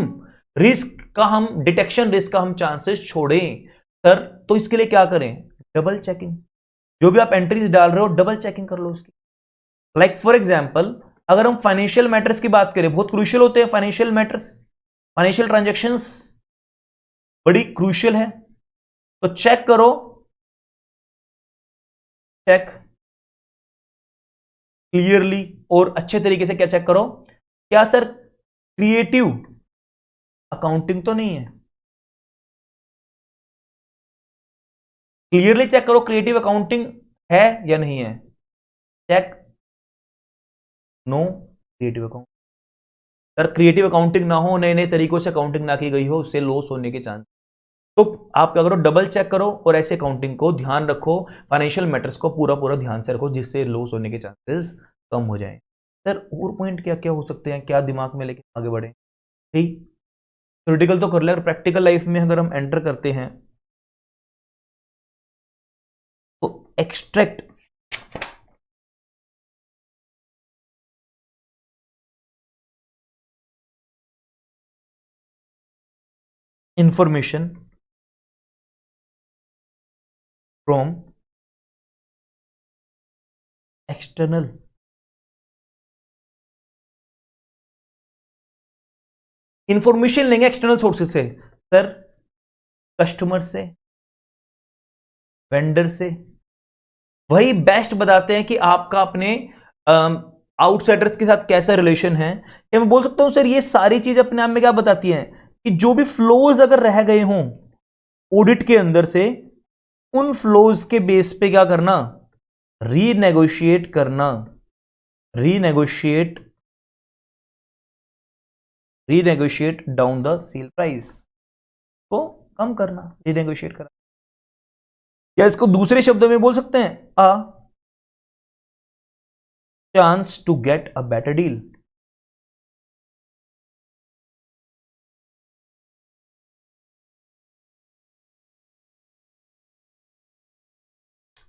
रिस्क का हम डिटेक्शन, रिस्क का हम चांसेस छोड़ें सर। तो इसके लिए क्या करें? Double checking. जो भी आप एंट्रीज डाल रहे हो डबल चेकिंग कर लो उसकी। लाइक फॉर एग्जांपल, अगर हम फाइनेंशियल मैटर्स की बात करें, बहुत क्रूशियल होते हैं फाइनेंशियल मैटर्स, फाइनेंशियल ट्रांजैक्शंस बड़ी क्रूशियल है। तो चेक करो, चेक क्लियरली और अच्छे तरीके से। क्या चेक करो? क्या सर क्रिएटिव अकाउंटिंग तो नहीं है? क्लियरली चेक करो क्रिएटिव अकाउंटिंग है या नहीं है। Check no creative account. Sir creative accounting ना हो, नए नए तरीकों से अकाउंटिंग ना की गई हो, उससे लॉस होने के चांस। तो आप क्या करो, डबल चेक करो और ऐसे अकाउंटिंग को ध्यान रखो, फाइनेंशियल मैटर्स को पूरा पूरा ध्यान से रखो, जिससे लॉस होने के चांसेस कम हो जाए। सर और पॉइंट क्या क्या हो सकते हैं, क्या दिमाग में लेके आगे बढ़े? ठीक, थ्योरेटिकल तो कर लिया, और प्रैक्टिकल लाइफ में अगर हम एंटर करते हैं तो extract information from external, information लेंगे एक्सटर्नल सोर्सेस से सर, कस्टमर से, वेंडर से। वही बेस्ट बताते हैं कि आपका अपने आउटसाइडर्स के साथ कैसा रिलेशन है। या मैं बोल सकता हूं सर ये सारी चीज अपने आप में क्या बताती हैं कि जो भी फ्लोज अगर रह गए हों ऑडिट के अंदर से, उन फ्लोज के बेस पे क्या करना, रीनेगोशिएट करना, renegotiate renegotiate down the sale price को कम करना, रीनेगोशिएट करना। या इसको दूसरे शब्दों में बोल सकते हैं, a chance to get a better deal.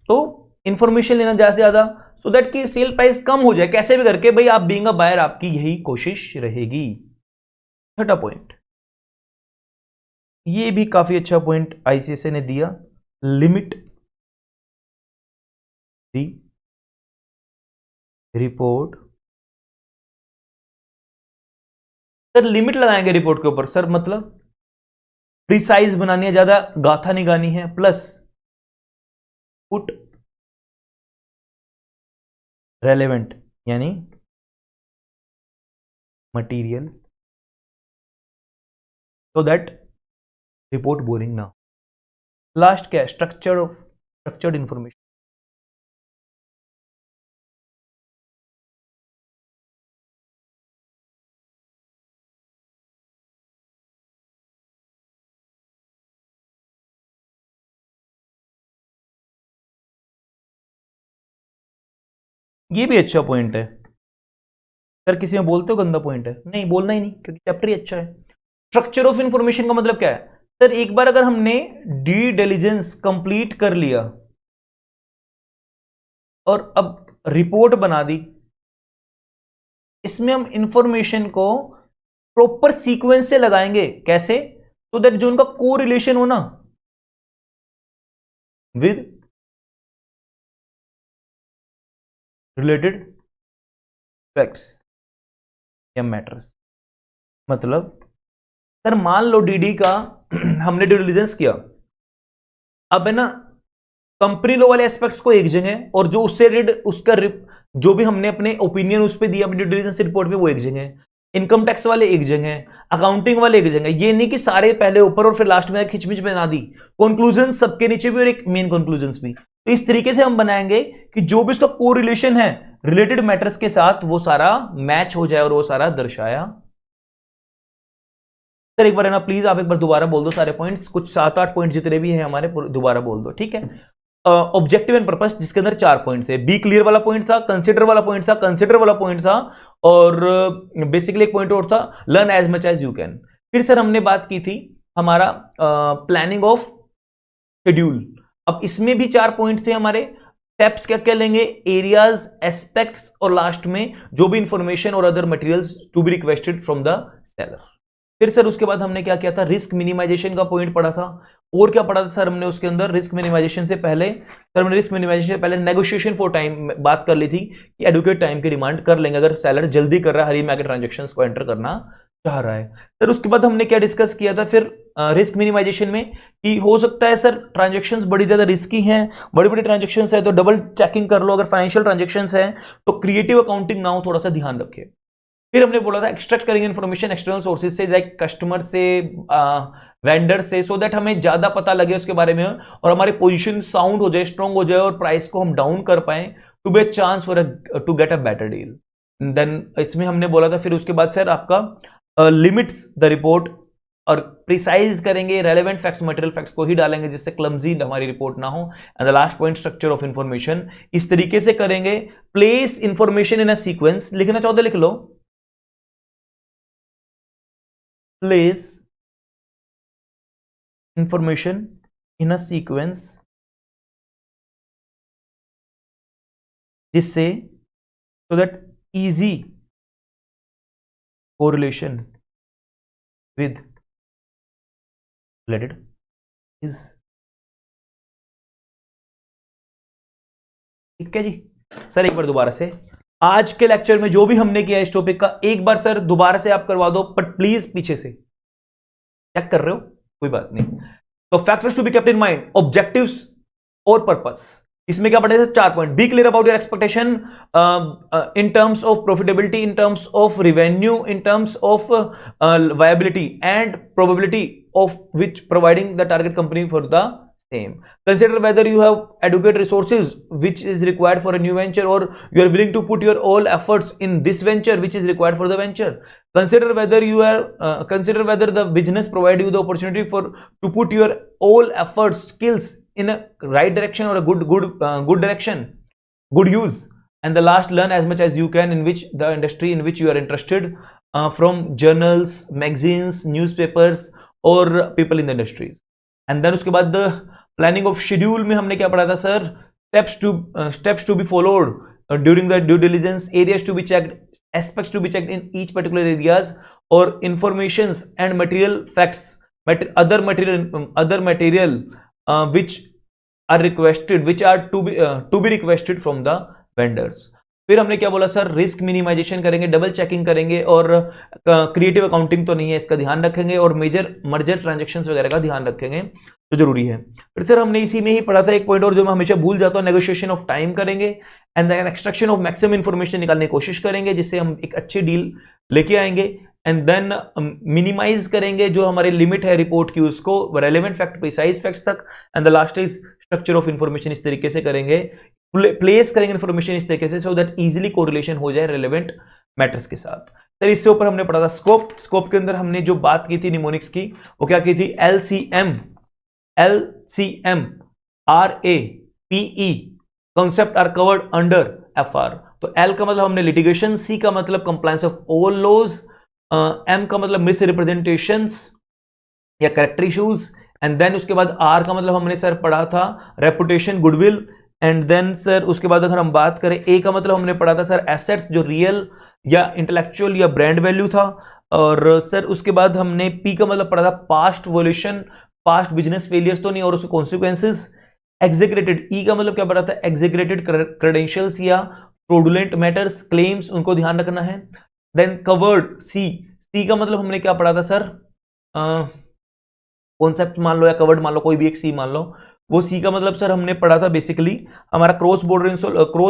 तो इंफॉर्मेशन लेना ज्यादा से ज्यादा, सो दैट कि सेल प्राइस कम हो जाए कैसे भी करके। भाई आप बीइंग अ बायर, आपकी यही कोशिश रहेगी। छठा पॉइंट, ये भी काफी अच्छा पॉइंट आईसीएसए ने दिया, लिमिट दी रिपोर्ट। सर लिमिट लगाएंगे रिपोर्ट के ऊपर सर, मतलब प्रिसाइज बनानी है, ज्यादा गाथा नहीं गानी है, प्लस पुट रेलेवेंट, यानी material, so that report boring ना। लास्ट क्या है, स्ट्रक्चर्ड इंफॉर्मेशन। ये भी अच्छा पॉइंट है सर। किसी में बोलते हो गंदा पॉइंट है? नहीं, बोलना ही नहीं, क्योंकि चैप्टर ही अच्छा है। स्ट्रक्चर ऑफ इंफॉर्मेशन का मतलब क्या है सर? एक बार अगर हमने डी डिलिजेंस कंप्लीट कर लिया और अब रिपोर्ट बना दी, इसमें हम इंफॉर्मेशन को प्रॉपर सीक्वेंस से लगाएंगे। कैसे? तो दैट जो उनका को रिलेशन हो ना विद रिलेटेड फैक्ट्स या मैटर्स। मतलब सर मान लो डीडी का हमने ड्यू डिलिजेंस किया, अब है ना कंपनी लो वाले एस्पेक्ट्स को एक जगह, और जो उससे रिलेटेड उसका जो भी हमने अपने ओपिनियन उस पर दिया अपनी ड्यू डिलिजेंस रिपोर्ट में, वो एक जगह, इनकम टैक्स वाले एक जगह, अकाउंटिंग वाले एक जगह। ये नहीं कि सारे पहले ऊपर और फिर लास्ट में खिचमिच बना दी, कंक्लूजन सबके नीचे भी और एक मेन कंक्लूजन भी। तो इस तरीके से हम बनाएंगे कि जो भी उसका कोरिलेशन है रिलेटेड मैटर्स के साथ वो सारा मैच हो जाए और वो सारा दर्शाया। सर एक बार है ना प्लीज आप एक बार दोबारा बोल दो सारे पॉइंट्स, कुछ 7-8 पॉइंट जितने भी हैं हमारे दोबारा बोल दो, ठीक है। ऑब्जेक्टिव एंड पर्पस, जिसके अंदर 4 पॉइंट थे। बी क्लियर वाला पॉइंट था, कंसिडर वाला पॉइंट था, कंसिडर वाला पॉइंट था, और बेसिकली एक पॉइंट और था, learn as much as you can. फिर सर हमने बात की थी हमारा प्लानिंग ऑफ शेड्यूल। अब इसमें भी 4 पॉइंट थे हमारे। स्टेप्स क्या क्या लेंगे, एरियाज, एस्पेक्ट्स, और लास्ट में जो भी इंफॉर्मेशन और other materials to be requested from the seller. फिर सर उसके बाद हमने क्या किया था, रिस्क मिनिमाइजेशन का पॉइंट पढ़ा था। और क्या पढ़ा था सर हमने उसके अंदर, रिस्क मिनिमाइजेशन से पहले सर हमने रिस्क मिनिमाइजेशन से पहले नेगोशिएशन फॉर टाइम बात कर ली थी कि एडुकेट टाइम की डिमांड कर लेंगे अगर सेलर जल्दी कर रहा है, हरी मार्केट ट्रांजेक्शंस को एंटर करना चाह रहा है। सर उसके बाद हमने क्या डिस्कस किया था फिर रिस्क मिनिमाइजेशन में, कि हो सकता है सर ट्रांजेक्शंस बड़ी ज्यादा रिस्की हैं, बड़ी बड़ी ट्रांजेक्शंस है तो डबल चेकिंग कर लो। अगर फाइनेंशियल ट्रांजेक्शंस है तो क्रिएटिव अकाउंटिंग ना हो, थोड़ा सा ध्यान रखिए। फिर हमने बोला था एक्सट्रैक्ट करेंगे इन्फॉर्मेशन एक्सटर्नल सोर्सेज से, लाइक कस्टमर से, वेंडर से, सो दैट हमें ज्यादा पता लगे उसके बारे में और हमारी पोजीशन साउंड हो जाए, स्ट्रांग हो जाए, और प्राइस को हम डाउन कर पाए to be chance for to get a better deal. Then इसमें हमने बोला था फिर उसके बाद सर आपका लिमिट्स द रिपोर्ट, और प्रिसाइज करेंगे, रेलेवेंट फैक्ट्स मटेरियल फैक्ट्स को ही डालेंगे जिससे क्लमजी हमारी रिपोर्ट ना हो। And the last point structure of information, इस तरीके से करेंगे। Place information in a sequence, लिखना चाहो तो लिख लो, place information in a sequence, जिससे so that easy correlation with related is। ठीक है जी। सर एक बार दोबारा से आज के लेक्चर में जो भी हमने किया इस टॉपिक का एक बार सर दोबारा से आप करवा दो, बट प्लीज पीछे से चेक कर रहे हो, कोई बात नहीं। तो factors to be kept in mind, objectives और पर्पस, इसमें क्या पढ़े थे 4 point. Be clear about your expectation in terms of profitability, in terms of revenue, in terms of viability and probability of which providing the target company for the same. Consider whether you have adequate resources which is required for a new venture, or you are willing to put your all efforts in this venture which is required for the venture. Consider whether you are consider whether the business provide you the opportunity for to put your all efforts, skills in a right direction or a good direction, good use. And the last, learn as much as you can in which the industry in which you are interested, from journals, magazines, newspapers, or people in the industries. And then उसके बाद planning of schedule में हमने क्या पढ़ा था sir, steps to be followed during the due diligence, areas to be checked, aspects to be checked in each particular areas, or informations and material facts, other material which are requested, which are to be requested from the vendors. फिर हमने क्या बोला sir, risk minimisation करेंगे, double checking करेंगे, और creative accounting तो नहीं है इसका ध्यान रखेंगे, और मेजर मर्जर ट्रांजैक्शंस वगैरह का ध्यान रखेंगे तो जरूरी है। फिर सर हमने इसी में ही पढ़ा था एक पॉइंट और जो मैं हमेशा भूल जाता हूं, नेगोशिएशन ऑफ टाइम करेंगे and then extraction of maximum information निकालने की कोशिश करेंगे जिससे हम एक अच्छी डील लेके आएंगे। एंड देन मिनिमाइज करेंगे जो हमारे लिमिट है रिपोर्ट की उसको रेलेवेंट फैक्ट प्रिसाइज फैक्ट्स तक। And the last is structure of information, इस तरीके से करेंगे, प्लेस करेंगे इंफॉर्मेशन इस तरीके से सो दैट इजीली कोरिलेशन हो जाए रेलेवेंट मैटर्स के साथ। सर इससे ऊपर हमने पढ़ा था स्कोप के अंदर हमने जो बात की थी निमोनिक्स की वो क्या की थी, LCM, RA, PE concept are covered under FR। तो एल का मतलब हमने लिटिगेशन, सी का मतलब compliance of all laws, M का मतलब मिस रिप्रेजेंटेशंस या कैरेक्टर इश्यूज, एंड देन उसके बाद आर का मतलब हमने सर पढ़ा था reputation, goodwill, and then sir उसके बाद अगर हम बात करें ए का मतलब हमने पढ़ा था सर एसेट्स, जो रियल या इंटेलेक्चुअल या ब्रांड वैल्यू था, और सर उसके बाद हमने पी का मतलब पढ़ा था past violation, past business failures तो नहीं और उसके कॉन्सिक्वेंसेस। एग्जीक्रेटेड, ई का मतलब क्या पढ़ा था, एग्जीक्रेटेड क्रेडेंशियल्स या फ्रॉडुलेंट मैटर्स, क्लेम्स, उनको ध्यान रखना है। देन कवर्ड, सी, सी का मतलब हमने क्या पढ़ा था सर, कॉन्सेप्ट मान लो या कवर्ड मान लो, कोई भी एक सी मान लो, वो सी का मतलब सर हमने पढ़ा था बेसिकली हमारा क्रॉस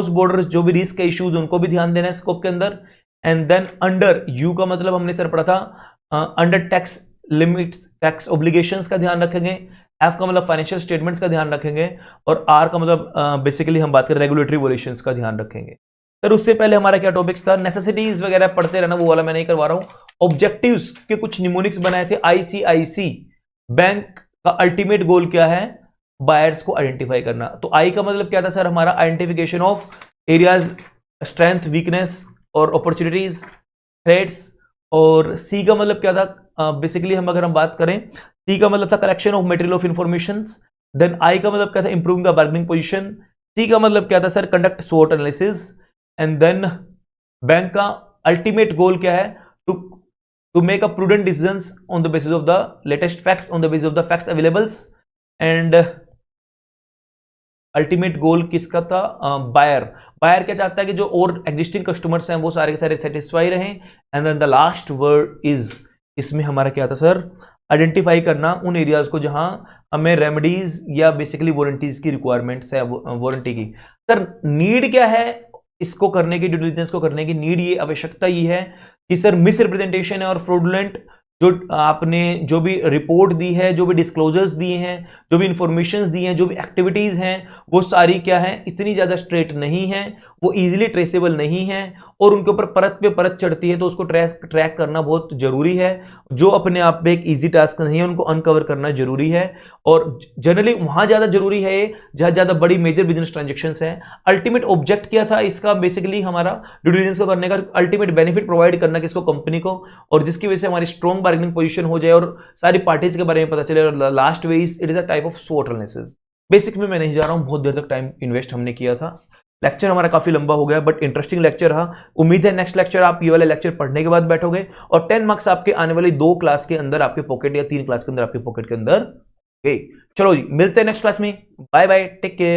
बॉर्डर जो भी रिस्क के इश्यूज उनको भी ध्यान देना है स्कोप के अंदर। एंड देन अंडर, यू का मतलब हमने सर पढ़ा था under tax limits, tax obligations का ध्यान रखेंगे। एफ का मतलब फाइनेंशियल स्टेटमेंट्स का ध्यान रखेंगे, और आर का मतलब बेसिकली हम बात करें रेगुलेटरी वॉल्यूशंस का ध्यान रखेंगे। सर उससे पहले हमारा क्या टॉपिक्स था, नेसेसिटीज वगैरह पढ़ते रहना, वो वाला मैं नहीं करवा रहा हूं। ऑब्जेक्टिव्स के कुछ निमोनिक्स बनाए थे। आईसीआईसी बैंक का अल्टीमेट गोल क्या है, बायर्स को आइडेंटिफाई करना। तो आई का मतलब क्या था सर हमारा, identification of areas, strength, weakness और अपॉर्चुनिटीज, थ्रेट्स। और सी का मतलब क्या था, बेसिकली हम अगर हम बात करें, सी का मतलब था collection of material of information. Then I का मतलब क्या था, improving the bargaining position. C का मतलब क्या था सर, कंडक्ट स्वॉट एनालिसिस। एंड देन बैंक का अल्टीमेट गोल क्या है, to make a prudent decisions on the basis of the latest facts, on the basis of the facts availables. And ultimate goal किसका था, बायर। बायर क्या चाहता है कि जो और एग्जिस्टिंग कस्टमर्स हैं वो सारे के सारे सेटिस्फाई रहें। And then the last word is, इसमें हमारा क्या था सर, आइडेंटिफाई करना उन एरियाज को जहां हमें रेमेडीज या बेसिकली वारंटीज की रिक्वायरमेंट्स है, वारंटी की। सर नीड क्या है इसको करने की, ड्यू डिलिजेंस को करने की नीड, ये आवश्यकता ये है कि सर मिस रिप्रेजेंटेशन है और फ्रॉडुलेंट जो आपने जो भी रिपोर्ट दी है, जो भी डिस्क्लोजर्स दिए हैं, जो भी इंफॉर्मेशंस दी हैं, जो भी एक्टिविटीज हैं, वो सारी क्या है, इतनी ज्यादा स्ट्रेट नहीं है, वो इजीली ट्रेसेबल नहीं है, और उनके ऊपर परत पे परत चढ़ती है, तो उसको ट्रैक करना बहुत जरूरी है। जो अपने आप में एक इजी टास्क नहीं है, उनको अनकवर करना जरूरी है, और जनरली वहां ज्यादा जरूरी है जहां ज्यादा बड़ी मेजर बिजनेस ट्रांजेक्शन्स हैं। अल्टीमेट ऑब्जेक्ट क्या था इसका, बेसिकली हमारा ड्यू डिलिजेंस को करने का अल्टीमेट बेनिफिट प्रोवाइड करना किसको, कंपनी को, और जिसकी वजह से हमारी स्ट्रॉन्ग बार्गेनिंग पोजीशन हो जाए और सारी पार्टीज के बारे में पता चले। और last way it is a type of स्वॉट एनालिसिस। बेसिक में मैं नहीं जा रहा हूं, बहुत देर तक टाइम इन्वेस्ट हमने किया था। लेक्चर हमारा काफी लंबा हो गया, बट इंटरेस्टिंग लेक्चर रहा। उम्मीद है नेक्स्ट लेक्चर आप ये वाले लेक्चर पढ़ने के बाद बैठोगे और 10 मार्क्स आपके आने वाली 2 क्लास के अंदर आपके पॉकेट, या 3 क्लास के अंदर आपके पॉकेट के अंदर। चलो जी, मिलते हैं नेक्स्ट क्लास में। Bye bye, take care.